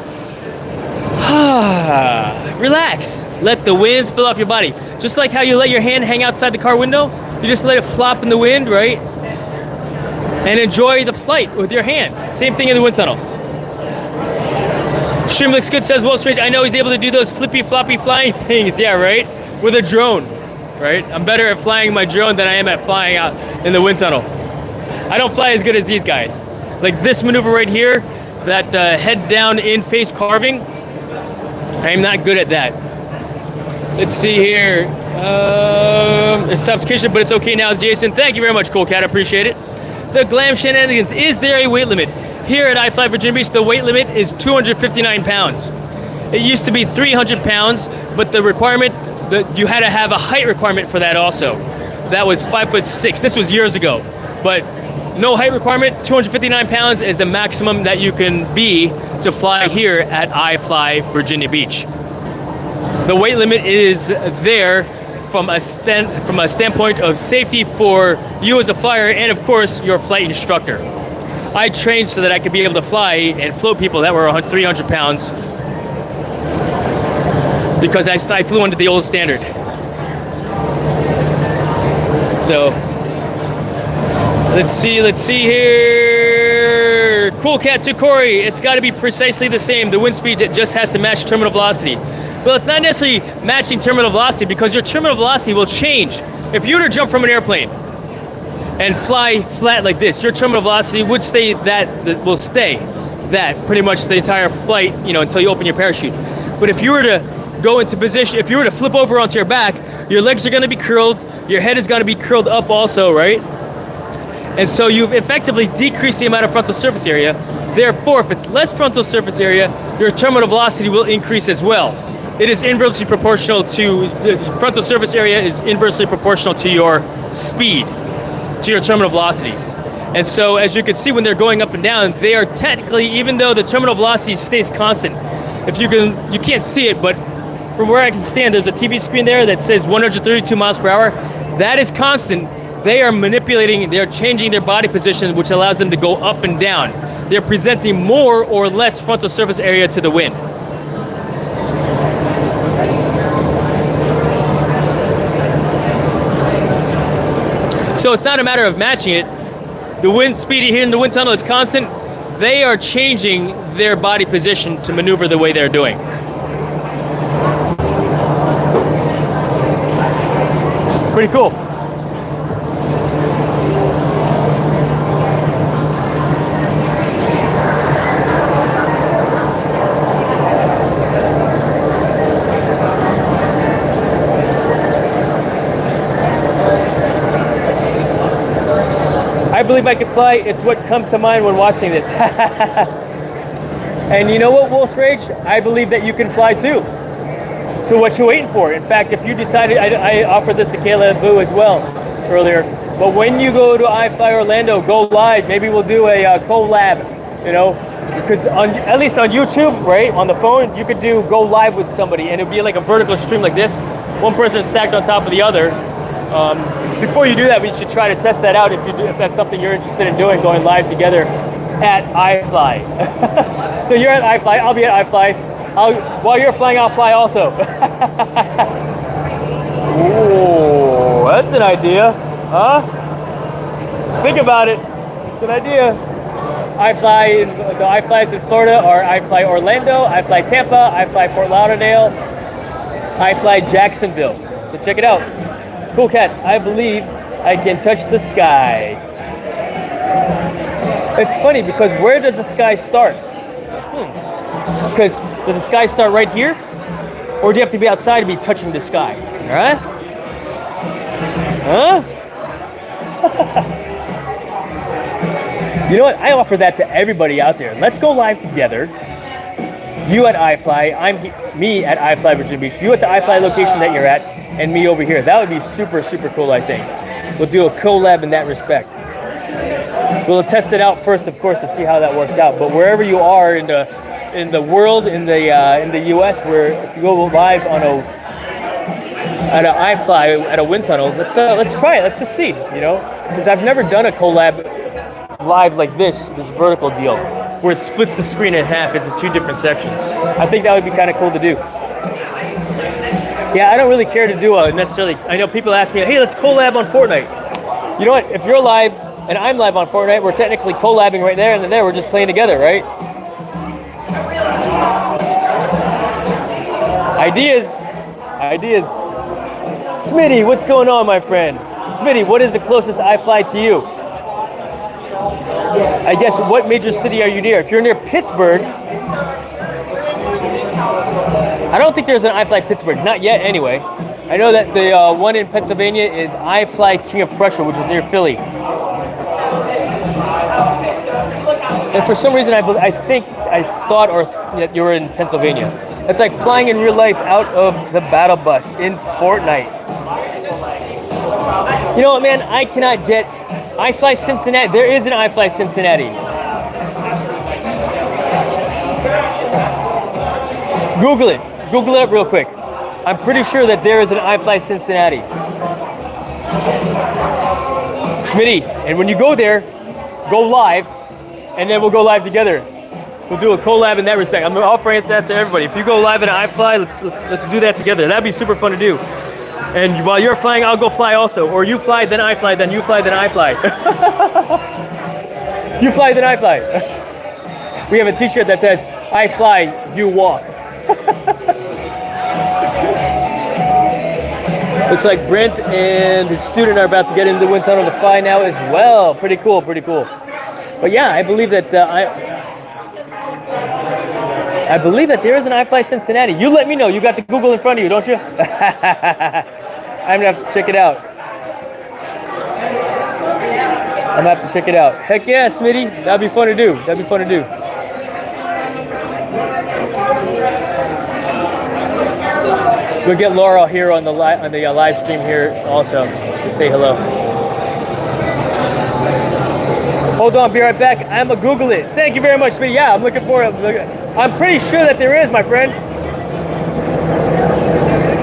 Relax. Let the wind spill off your body. Just like how you let your hand hang outside the car window, you just let it flop in the wind, right? And enjoy the flight with your hand. Same thing in the wind tunnel. Stream looks good, says Wall Street. I know he's able to do those flippy floppy flying things, yeah, right? With a drone, right? I'm better at flying my drone than I am at flying out in the wind tunnel. I don't fly as good as these guys. Like this maneuver right here, that head down in face carving, I am not good at that. Let's see here. It stops kitchen, but it's okay now, Jason. Thank you very much, Cool Cat. I appreciate it. The Glam Shenanigans. Is there a weight limit? Here at iFLY Virginia Beach, the weight limit is 259 pounds. It used to be 300 pounds, but the requirement, you had to have a height requirement for that also. That was 5'6". This was years ago. But no height requirement, 259 pounds is the maximum that you can be to fly here at iFLY Virginia Beach. The weight limit is there from a standpoint of safety for you as a flyer and of course your flight instructor. I trained so that I could be able to fly and float people that were 300 pounds because I flew under the old standard. So let's see here. Cool Cat to Corey, it's got to be precisely the same. The wind speed just has to match terminal velocity. Well, it's not necessarily matching terminal velocity because your terminal velocity will change. If you were to jump from an airplane and fly flat like this, your terminal velocity would stay that pretty much the entire flight, until you open your parachute. But if you were to go into position, if you were to flip over onto your back, your legs are going to be curled, your head is going to be curled up also, right? And so you've effectively decreased the amount of frontal surface area. Therefore, if it's less frontal surface area, your terminal velocity will increase as well. It is inversely proportional to, the frontal surface area is inversely proportional to your speed, to your terminal velocity. And so as you can see when they're going up and down, they are technically, even though the terminal velocity stays constant, you can't see it, but from where I can stand, there's a TV screen there that says 132 miles per hour. That is constant. They are manipulating, they're changing their body position, which allows them to go up and down. They're presenting more or less frontal surface area to the wind. So it's not a matter of matching it. The wind speed here in the wind tunnel is constant. They are changing their body position to maneuver the way they're doing. It's pretty cool. I believe I can fly. It's what comes to mind when watching this. And you know what, Wolf's Rage? I believe that you can fly too. So what you waiting for? In fact, if you decided, I offered this to Kayla Boo as well earlier, but when you go to iFLY Orlando, go live, maybe we'll do a collab, because at least on YouTube, right, on the phone, you could go live with somebody and it'd be like a vertical stream like this, one person stacked on top of the other. Before you do that, we should try to test that out if that's something you're interested in doing, going live together at iFLY. So you're at iFLY, I'll be at iFLY. While you're flying, I'll fly also. Ooh, that's an idea, huh? Think about it, it's an idea. The iFLYs in Florida are iFLY Orlando, iFLY Tampa, iFLY Fort Lauderdale, iFLY Jacksonville. So check it out. Cool Cat, I believe I can touch the sky. It's funny because where does the sky start? Because does the sky start right here? Or do you have to be outside to be touching the sky? All right? Huh? You know what? I offer that to everybody out there. Let's go live together. You at iFLY, me at iFLY Virginia Beach, you at the iFLY location that you're at, and me over here. That would be super, super cool, I think. We'll do a collab in that respect. We'll test it out first, of course, to see how that works out. But wherever you are in the world, in the U.S., where if you go live on at an iFLY at a wind tunnel, let's try it. Let's just see, because I've never done a collab live like this vertical deal. where it splits the screen in half into 2 different sections. I think that would be kind of cool to do. Yeah, I don't really care to do necessarily. I know people ask me, hey, let's collab on Fortnite. You know what? If you're live and I'm live on Fortnite, we're technically collabing right there and then there. We're just playing together, right? Ideas. Smitty, what's going on, my friend? Smitty, what is the closest iFLY to you? I guess, what major city are you near? If you're near Pittsburgh, I don't think there's an iFLY Pittsburgh, not yet anyway. I know that the one in Pennsylvania is iFLY King of Prussia, which is near Philly. And for some reason, I thought that you were in Pennsylvania. It's like flying in real life out of the battle bus in Fortnite. You know what, man? I cannot get iFLY Cincinnati. There is an iFLY Cincinnati. Google it. Google it up real quick. I'm pretty sure that there is an iFLY Cincinnati. Smitty, and when you go there, go live, and then we'll go live together. We'll do a collab in that respect. I'm offering that to everybody. If you go live in an iFLY, let's do that together. That'd be super fun to do. And while you're flying, I'll go fly also. Or you fly, then I fly, then you fly, then I fly. You fly, then I fly. We have a t-shirt that says, I fly, you walk. Looks like Brent and his student are about to get into the wind tunnel to fly now as well. Pretty cool, pretty cool. But yeah, I believe that I believe that there is an iFLY Cincinnati. You let me know. You got the Google in front of you, don't you? I'm gonna have to check it out. I'm gonna have to check it out. Heck yeah, Smitty. That'd be fun to do. That'd be fun to do. We'll get Laura here on the live stream here also to say hello. Hold on, be right back. I'm gonna Google it. Thank you very much, Smitty. Yeah, I'm looking for it. I'm pretty sure that there is, my friend.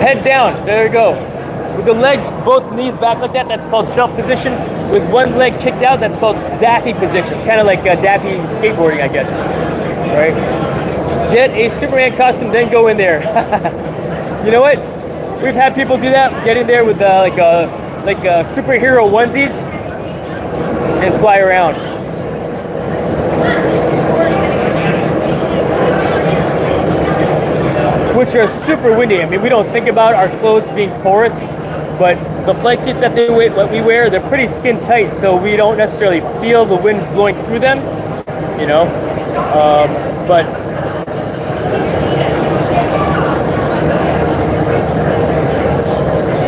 Head down. There you go. With the legs, both knees back like that, that's called shelf position. With one leg kicked out, that's called daffy position. Kind of like daffy skateboarding, I guess. Right? Get a Superman costume, then go in there. You know what? We've had people do that. Get in there with like superhero onesies and fly around. Which are super windy. I mean, we don't think about our clothes being porous, but the flight suits that we wear, they're pretty skin tight, so we don't necessarily feel the wind blowing through them, you know. But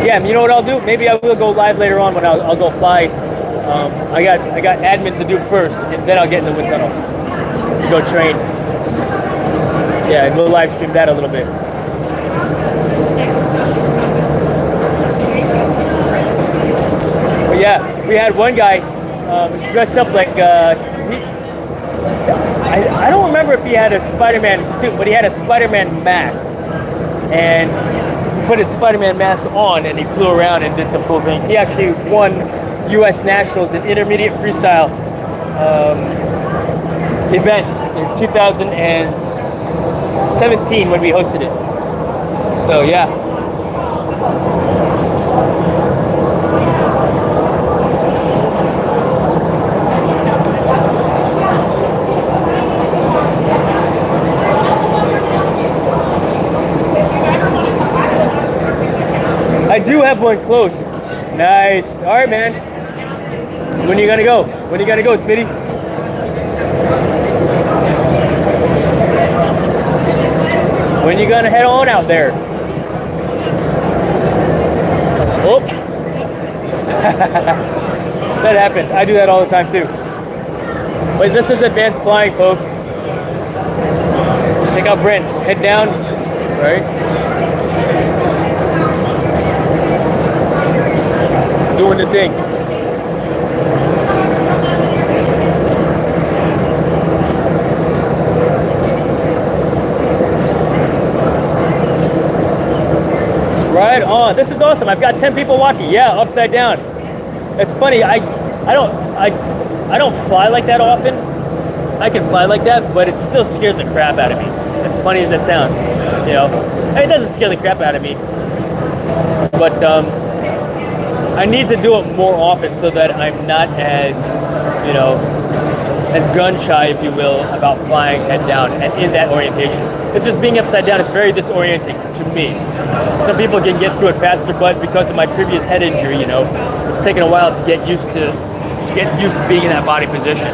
yeah, you know what I'll do? Maybe I will go live later on when I'll go fly. I got admin to do first, and then I'll get in the wind tunnel to go train. Yeah, and we'll live stream that a little bit. But yeah, we had one guy dressed up like I don't remember if he had a Spider-Man suit, but he had a Spider-Man mask, and he put his Spider-Man mask on and he flew around and did some cool things. He actually won U.S. Nationals in intermediate freestyle event in 2017 when we hosted it. So yeah. I do have one close. Nice. All right, man. When are you gonna go? When are you gonna go, Smitty? When are you gonna head on out there? Oh. That happens. I do that all the time too. But this is advanced flying, folks. Check out Brent. Head down. Right. Doing the thing. Right on. This is awesome. I've got 10 people watching. Yeah, upside down. It's funny. I don't fly like that often. I can fly like that, but it still scares the crap out of me. As funny as that sounds, you know, it doesn't scare the crap out of me. But I need to do it more often so that I'm not as, you know, as gun shy, if you will, about flying head down and in that orientation. It's just being upside down. It's very disorienting to me. Some people can get through it faster, but because of my previous head injury, you know, it's taken a while to get used to being in that body position.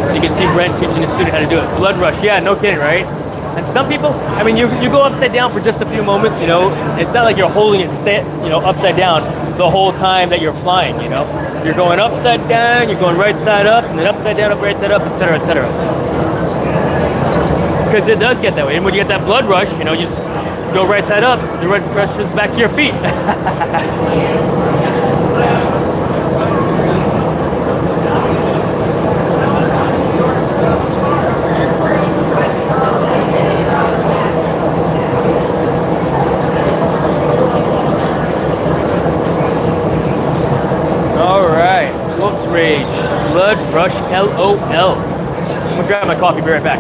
So you can see Brent teaching a student how to do it. Blood rush, yeah, no kidding, right? And some people, I mean, you go upside down for just a few moments, you know. It's not like you're holding it, you know, upside down the whole time that you're flying, you know. You're going upside down, you're going right side up, and then upside down, up, right side up, etc., etc. Because it does get that way. And when you get that blood rush, you know, you just go right side up, the blood rushes back to your feet. Rage, blood rush, LOL. I'm gonna grab my coffee, be right back.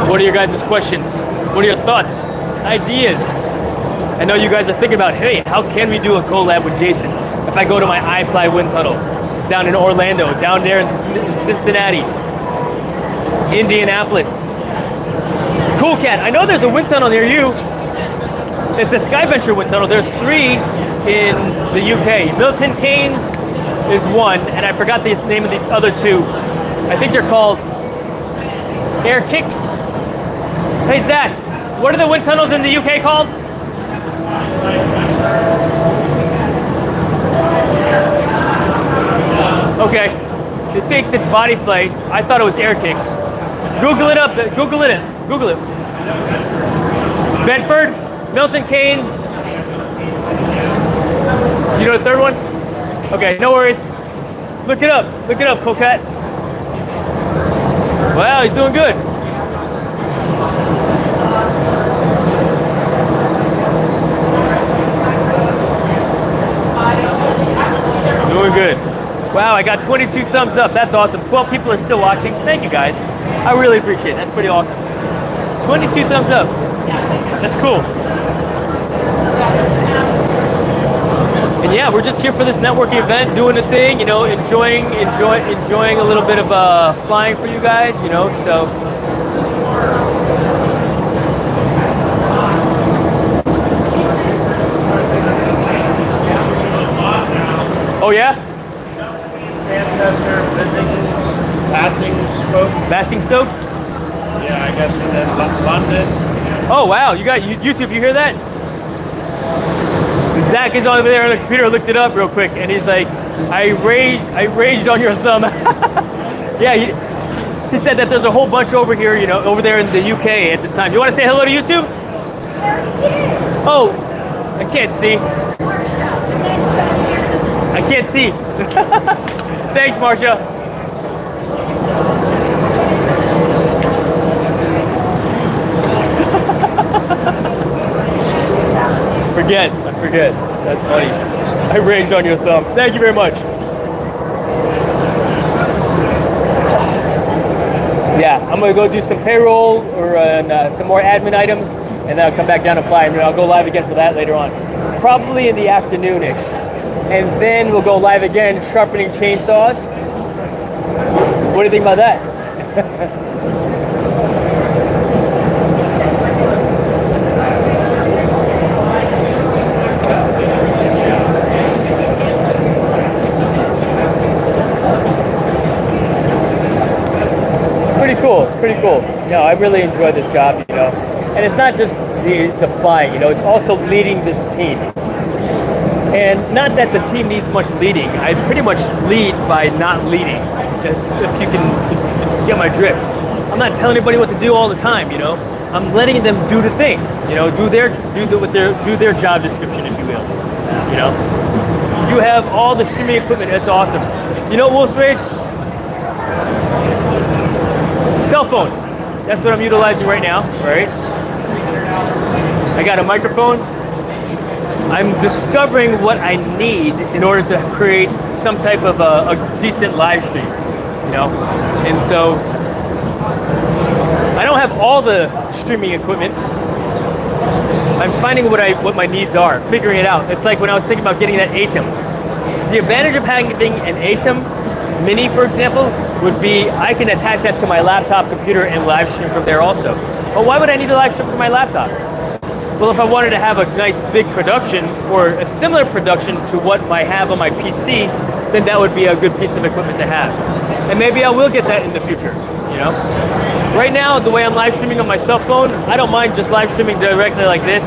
What are your guys' questions? What are your thoughts, ideas? I know you guys are thinking about, hey, how can we do a collab with Jason? If I go to my iFLY wind tunnel down in Orlando, down there in Cincinnati, Indianapolis. Cool Cat, I know there's a wind tunnel near you. It's a Skyventure wind tunnel. There's 3 in the UK. Milton Keynes is one, and I forgot the name of the other 2. I think they're called Air Kicks. Hey Zach, what are the wind tunnels in the UK called? Okay, it thinks it's body flight. I thought it was Air Kicks. Google it up, Google it. Bedford, Milton Keynes. You know the third one? Okay, no worries. Look it up, Coquette. Wow, he's doing good. Doing good. Wow, I got 22 thumbs up. That's awesome. 12 people are still watching. Thank you guys. I really appreciate it. That's pretty awesome. 22 thumbs up. That's cool. And yeah, we're just here for this networking event, doing a thing, you know, enjoying a little bit of flying for you guys, you know, so. Oh yeah? Ancestor, Basing Stoke? Yeah, I guess, and then London. Oh wow, you got YouTube, you hear that? Zach is over there on the computer, looked it up real quick, and he's like, I raged on your thumb. Yeah, he said that there's a whole bunch over here, you know, over there in the UK at this time. You want to say hello to YouTube? Oh, I can't see. I can't see. Thanks, Marcia. I forget. That's funny. I raged on your thumb. Thank you very much. Yeah, I'm gonna go do some payroll or some more admin items, and then I'll come back down and fly. I'll go live again for that later on, probably in the afternoonish, and then we'll go live again sharpening chainsaws. What do you think about that? It's pretty cool. You know, I really enjoy this job, you know. And it's not just the flying, you know, it's also leading this team. And not that the team needs much leading. I pretty much lead by not leading. If you can get my drift. I'm not telling anybody what to do all the time, you know. I'm letting them do the thing, you know, do their job description, if you will. You know. You have all the streaming equipment, it's awesome. You know, Wolf's Rage? Cell phone. That's what I'm utilizing right now, right? I got a microphone. I'm discovering what I need in order to create some type of a decent live stream, you know? And so I don't have all the streaming equipment. I'm finding what my needs are, figuring it out. It's like when I was thinking about getting that ATEM. The advantage of having an ATEM Mini, for example, would be I can attach that to my laptop computer and live stream from there also. But why would I need a live stream from my laptop? Well, if I wanted to have a nice big production or a similar production to what I have on my PC, then that would be a good piece of equipment to have. And maybe I will get that in the future, you know? Right now, the way I'm live streaming on my cell phone, I don't mind just live streaming directly like this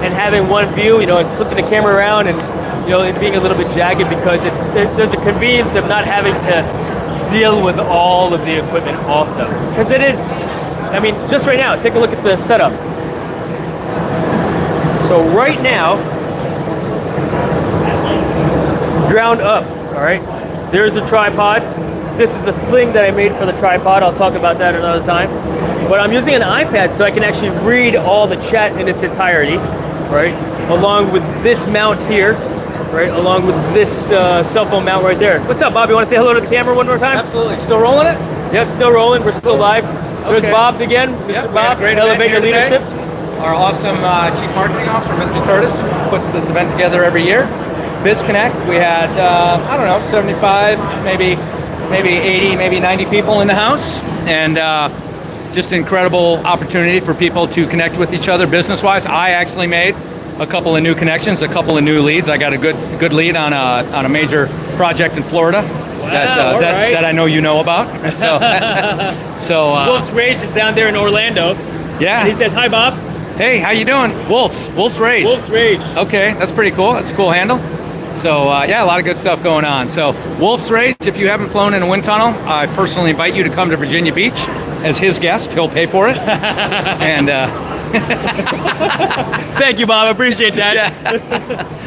and having one view, you know, and flipping the camera around and, you know, it being a little bit jagged because there's a convenience of not having to deal with all of the equipment also. Because it is, I mean, just right now, take a look at the setup. So right now, ground up, all right? There's a tripod. This is a sling that I made for the tripod. I'll talk about that another time. But I'm using an iPad so I can actually read all the chat in its entirety, right? Along with this mount here, right? Along with this cell phone mount right there. What's up, Bob? You want to say hello to the camera one more time? Absolutely. Still rolling it? Yep, still rolling. We're still live. There's Okay. Bob again. Mr. Bob, great Elevate Your event here Leadership. today. Our awesome Chief Marketing Officer, Mr. Curtis, puts this event together every year. BizConnect, we had, I don't know, 75, maybe 80, maybe 90 people in the house. And just an incredible opportunity for people to connect with each other business-wise. I actually made a couple of new connections, a couple of new leads. I got a good lead on a major project in Florida that I know you know about. So, Wolf's Rage is down there in Orlando. Yeah. And he says, hi, Bob. Hey, how you doing? Wolf's Rage. Wolf's Rage. Okay, that's pretty cool. That's a cool handle. So yeah, a lot of good stuff going on. So Wolf's Rage, if you haven't flown in a wind tunnel, I personally invite you to come to Virginia Beach as his guest. He'll pay for it. And thank you, Bob. I appreciate that. Yeah.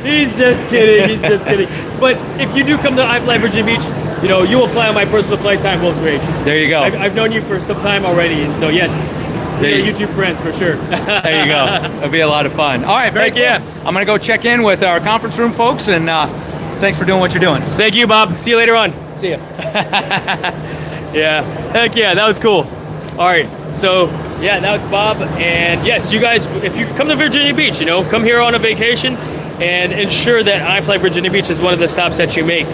He's just kidding. He's just kidding. But if you do come to iFLY Virginia Beach, you know, you will fly on my personal flight time, Wolf's Rage. There you go. I've known you for some time already, and so yes, we're YouTube friends for sure. There you go. It'll be a lot of fun. All right, very cool. Yeah. I'm going to go check in with our conference room folks, and thanks for doing what you're doing. Thank you, Bob. See you later on. See ya. Yeah, heck yeah, that was cool. All right, so yeah, that was Bob, and yes, you guys, if you come to Virginia Beach, you know, come here on a vacation and ensure that iFLY Virginia Beach is one of the stops that you make.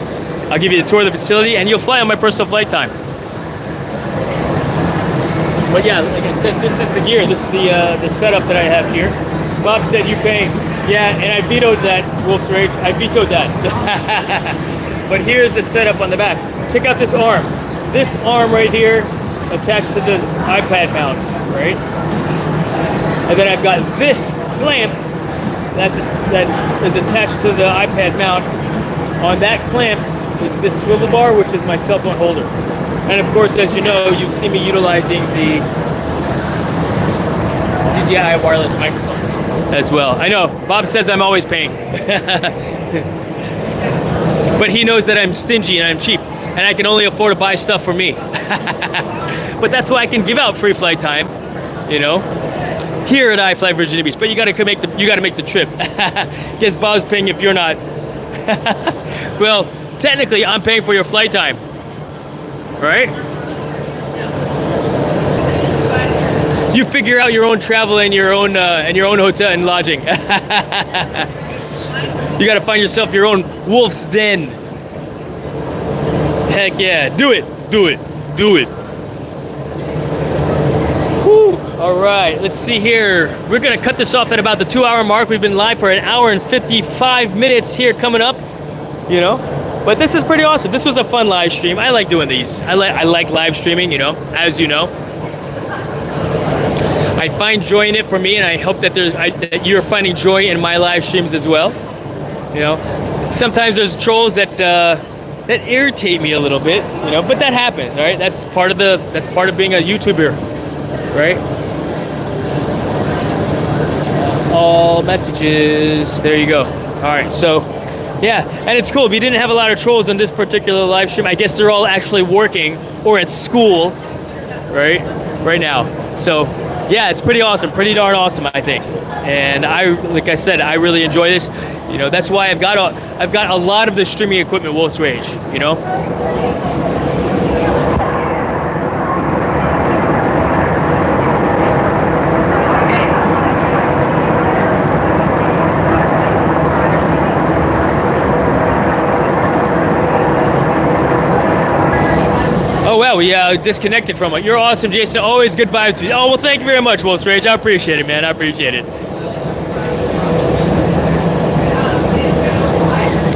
I'll give you the tour of the facility, and you'll fly on my personal flight time. But yeah, like I said, this is the gear. This is the setup that I have here. Bob said you pay. Yeah, and I vetoed that, Wolf's Rage. I vetoed that. But here's the setup on the back. Check out this arm. This arm right here attached to the iPad mount, right? And then I've got this clamp that is attached to the iPad mount. On that clamp is this swivel bar, which is my cell phone holder. And of course, as you know, you've seen me utilizing the DJI wireless microphones as well. I know, Bob says I'm always paying. But he knows that I'm stingy and I'm cheap, and I can only afford to buy stuff for me. But that's why I can give out free flight time, you know, here at iFLY Virginia Beach. But you gotta make the trip. Guess Bob's paying if you're not. Well, technically, I'm paying for your flight time. Right? You figure out your own travel and your own hotel and lodging. You got to find yourself your own wolf's den. Heck yeah, do it, do it, do it. Whew. All right, let's see here. We're gonna cut this off at about the 2-hour mark. We've been live for 1 hour and 55 minutes here coming up. You know. But this is pretty awesome. This was a fun live stream. I like doing these. I like live streaming, you know, as you know. I find joy in it for me, and I hope that that you're finding joy in my live streams as well. You know, sometimes there's trolls that irritate me a little bit, you know, but that happens, all right? That's part of being a YouTuber, right? All messages. There you go. All right, so yeah, and it's cool. We didn't have a lot of trolls on this particular live stream. I guess they're all actually working or at school, right now. So yeah, it's pretty awesome, pretty darn awesome, I think. And like I said, I really enjoy this. You know, that's why I've got a lot of the streaming equipment Wolf's Rage, you know? Oh, well, we disconnected from it. You're awesome, Jason. Always good vibes. Oh, well, thank you very much, Wolf's Rage. I appreciate it, man. I appreciate it.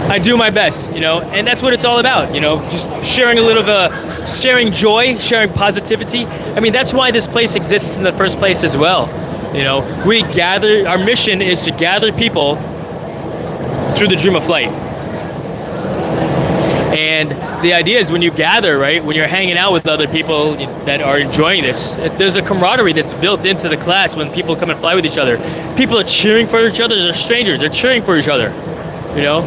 I do my best, you know, and that's what it's all about, you know, just sharing a little sharing joy, sharing positivity. I mean, that's why this place exists in the first place as well. You know, our mission is to gather people through the dream of flight. And the idea is when you gather, right, when you're hanging out with other people that are enjoying this, there's a camaraderie that's built into the class when people come and fly with each other. People are cheering for each other. They're strangers. They're cheering for each other, you know.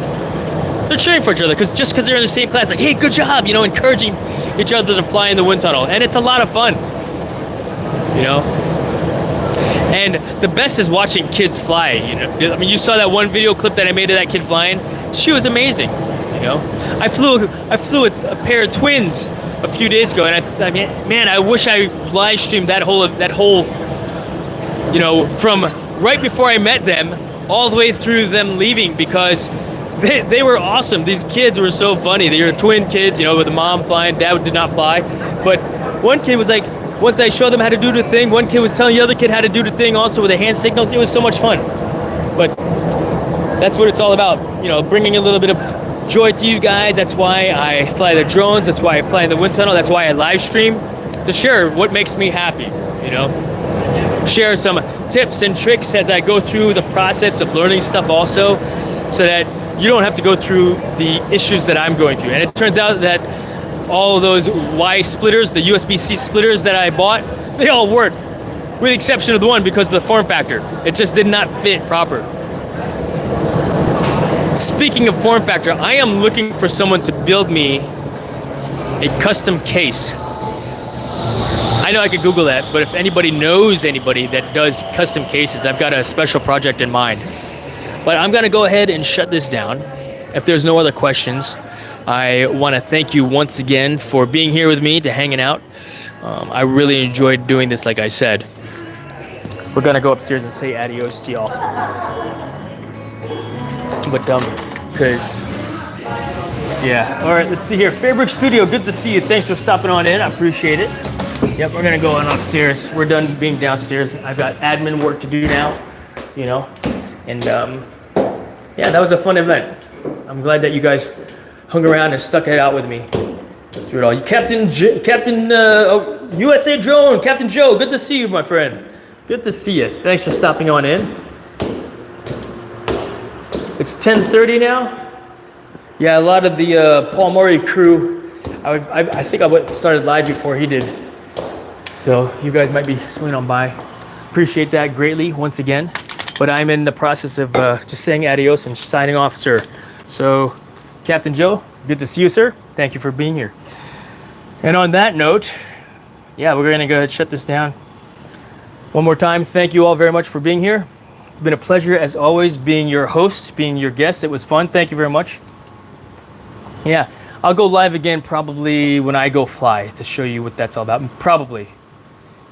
They're cheering for each other because they're in the same class, like, hey, good job, you know, encouraging each other to fly in the wind tunnel. And it's a lot of fun, you know. And the best is watching kids fly, you know. I mean, you saw that one video clip that I made of that kid flying. She was amazing, you know. I flew a pair of twins a few days ago, and I mean, man, I wish I live streamed that whole, you know, from right before I met them all the way through them leaving, because they were awesome. These kids were so funny. They were twin kids, you know, with the mom flying, dad did not fly. But one kid was like, once I showed them how to do the thing, one kid was telling the other kid how to do the thing also with the hand signals. It was so much fun. But that's what it's all about, you know, bringing a little bit of joy to you guys. That's why I fly the drones. That's why I fly in the wind tunnel. That's why I live stream, to share what makes me happy, you know. Share some tips and tricks as I go through the process of learning stuff also, so that you don't have to go through the issues that I'm going through. And it turns out that all of those Y splitters, the USB-C splitters that I bought, they all work, with the exception of the one because of the form factor. It just did not fit proper. Speaking of form factor, I am looking for someone to build me a custom case. I know I could Google that, but if anybody knows anybody that does custom cases, I've got a special project in mind. But I'm gonna go ahead and shut this down. If there's no other questions, I wanna thank you once again for being here with me, to hanging out. I really enjoyed doing this, like I said. We're gonna go upstairs and say adios to y'all. But because, yeah. All right, let's see here. Fabric Studio, good to see you. Thanks for stopping on in, I appreciate it. Yep, we're gonna go on upstairs. We're done being downstairs. I've got admin work to do now, you know. And yeah, that was a fun event. I'm glad that you guys hung around and stuck it out with me through it all. Captain USA Drone, Captain Joe, good to see you, my friend. Good to see you. Thanks for stopping on in. It's 10:30 now. Yeah, a lot of the Paul Murray crew, I think I started live before he did. So you guys might be swinging on by. Appreciate that greatly once again. But I'm in the process of just saying adios and signing off, sir. So, Captain Joe, good to see you, sir. Thank you for being here. And on that note, yeah, we're gonna go ahead and shut this down. One more time, thank you all very much for being here. It's been a pleasure, as always, being your host, being your guest. It was fun. Thank you very much. Yeah, I'll go live again probably when I go fly to show you what that's all about. Probably.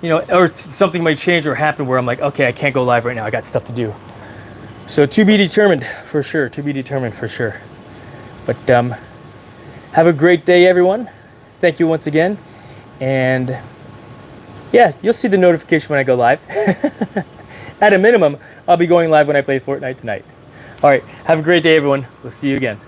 You know, or something might change or happen where I'm like, okay, I can't go live right now. I got stuff to do. So to be determined for sure. To be determined for sure. But have a great day, everyone. Thank you once again. And yeah, you'll see the notification when I go live. At a minimum, I'll be going live when I play Fortnite tonight. All right, have a great day, everyone. We'll see you again.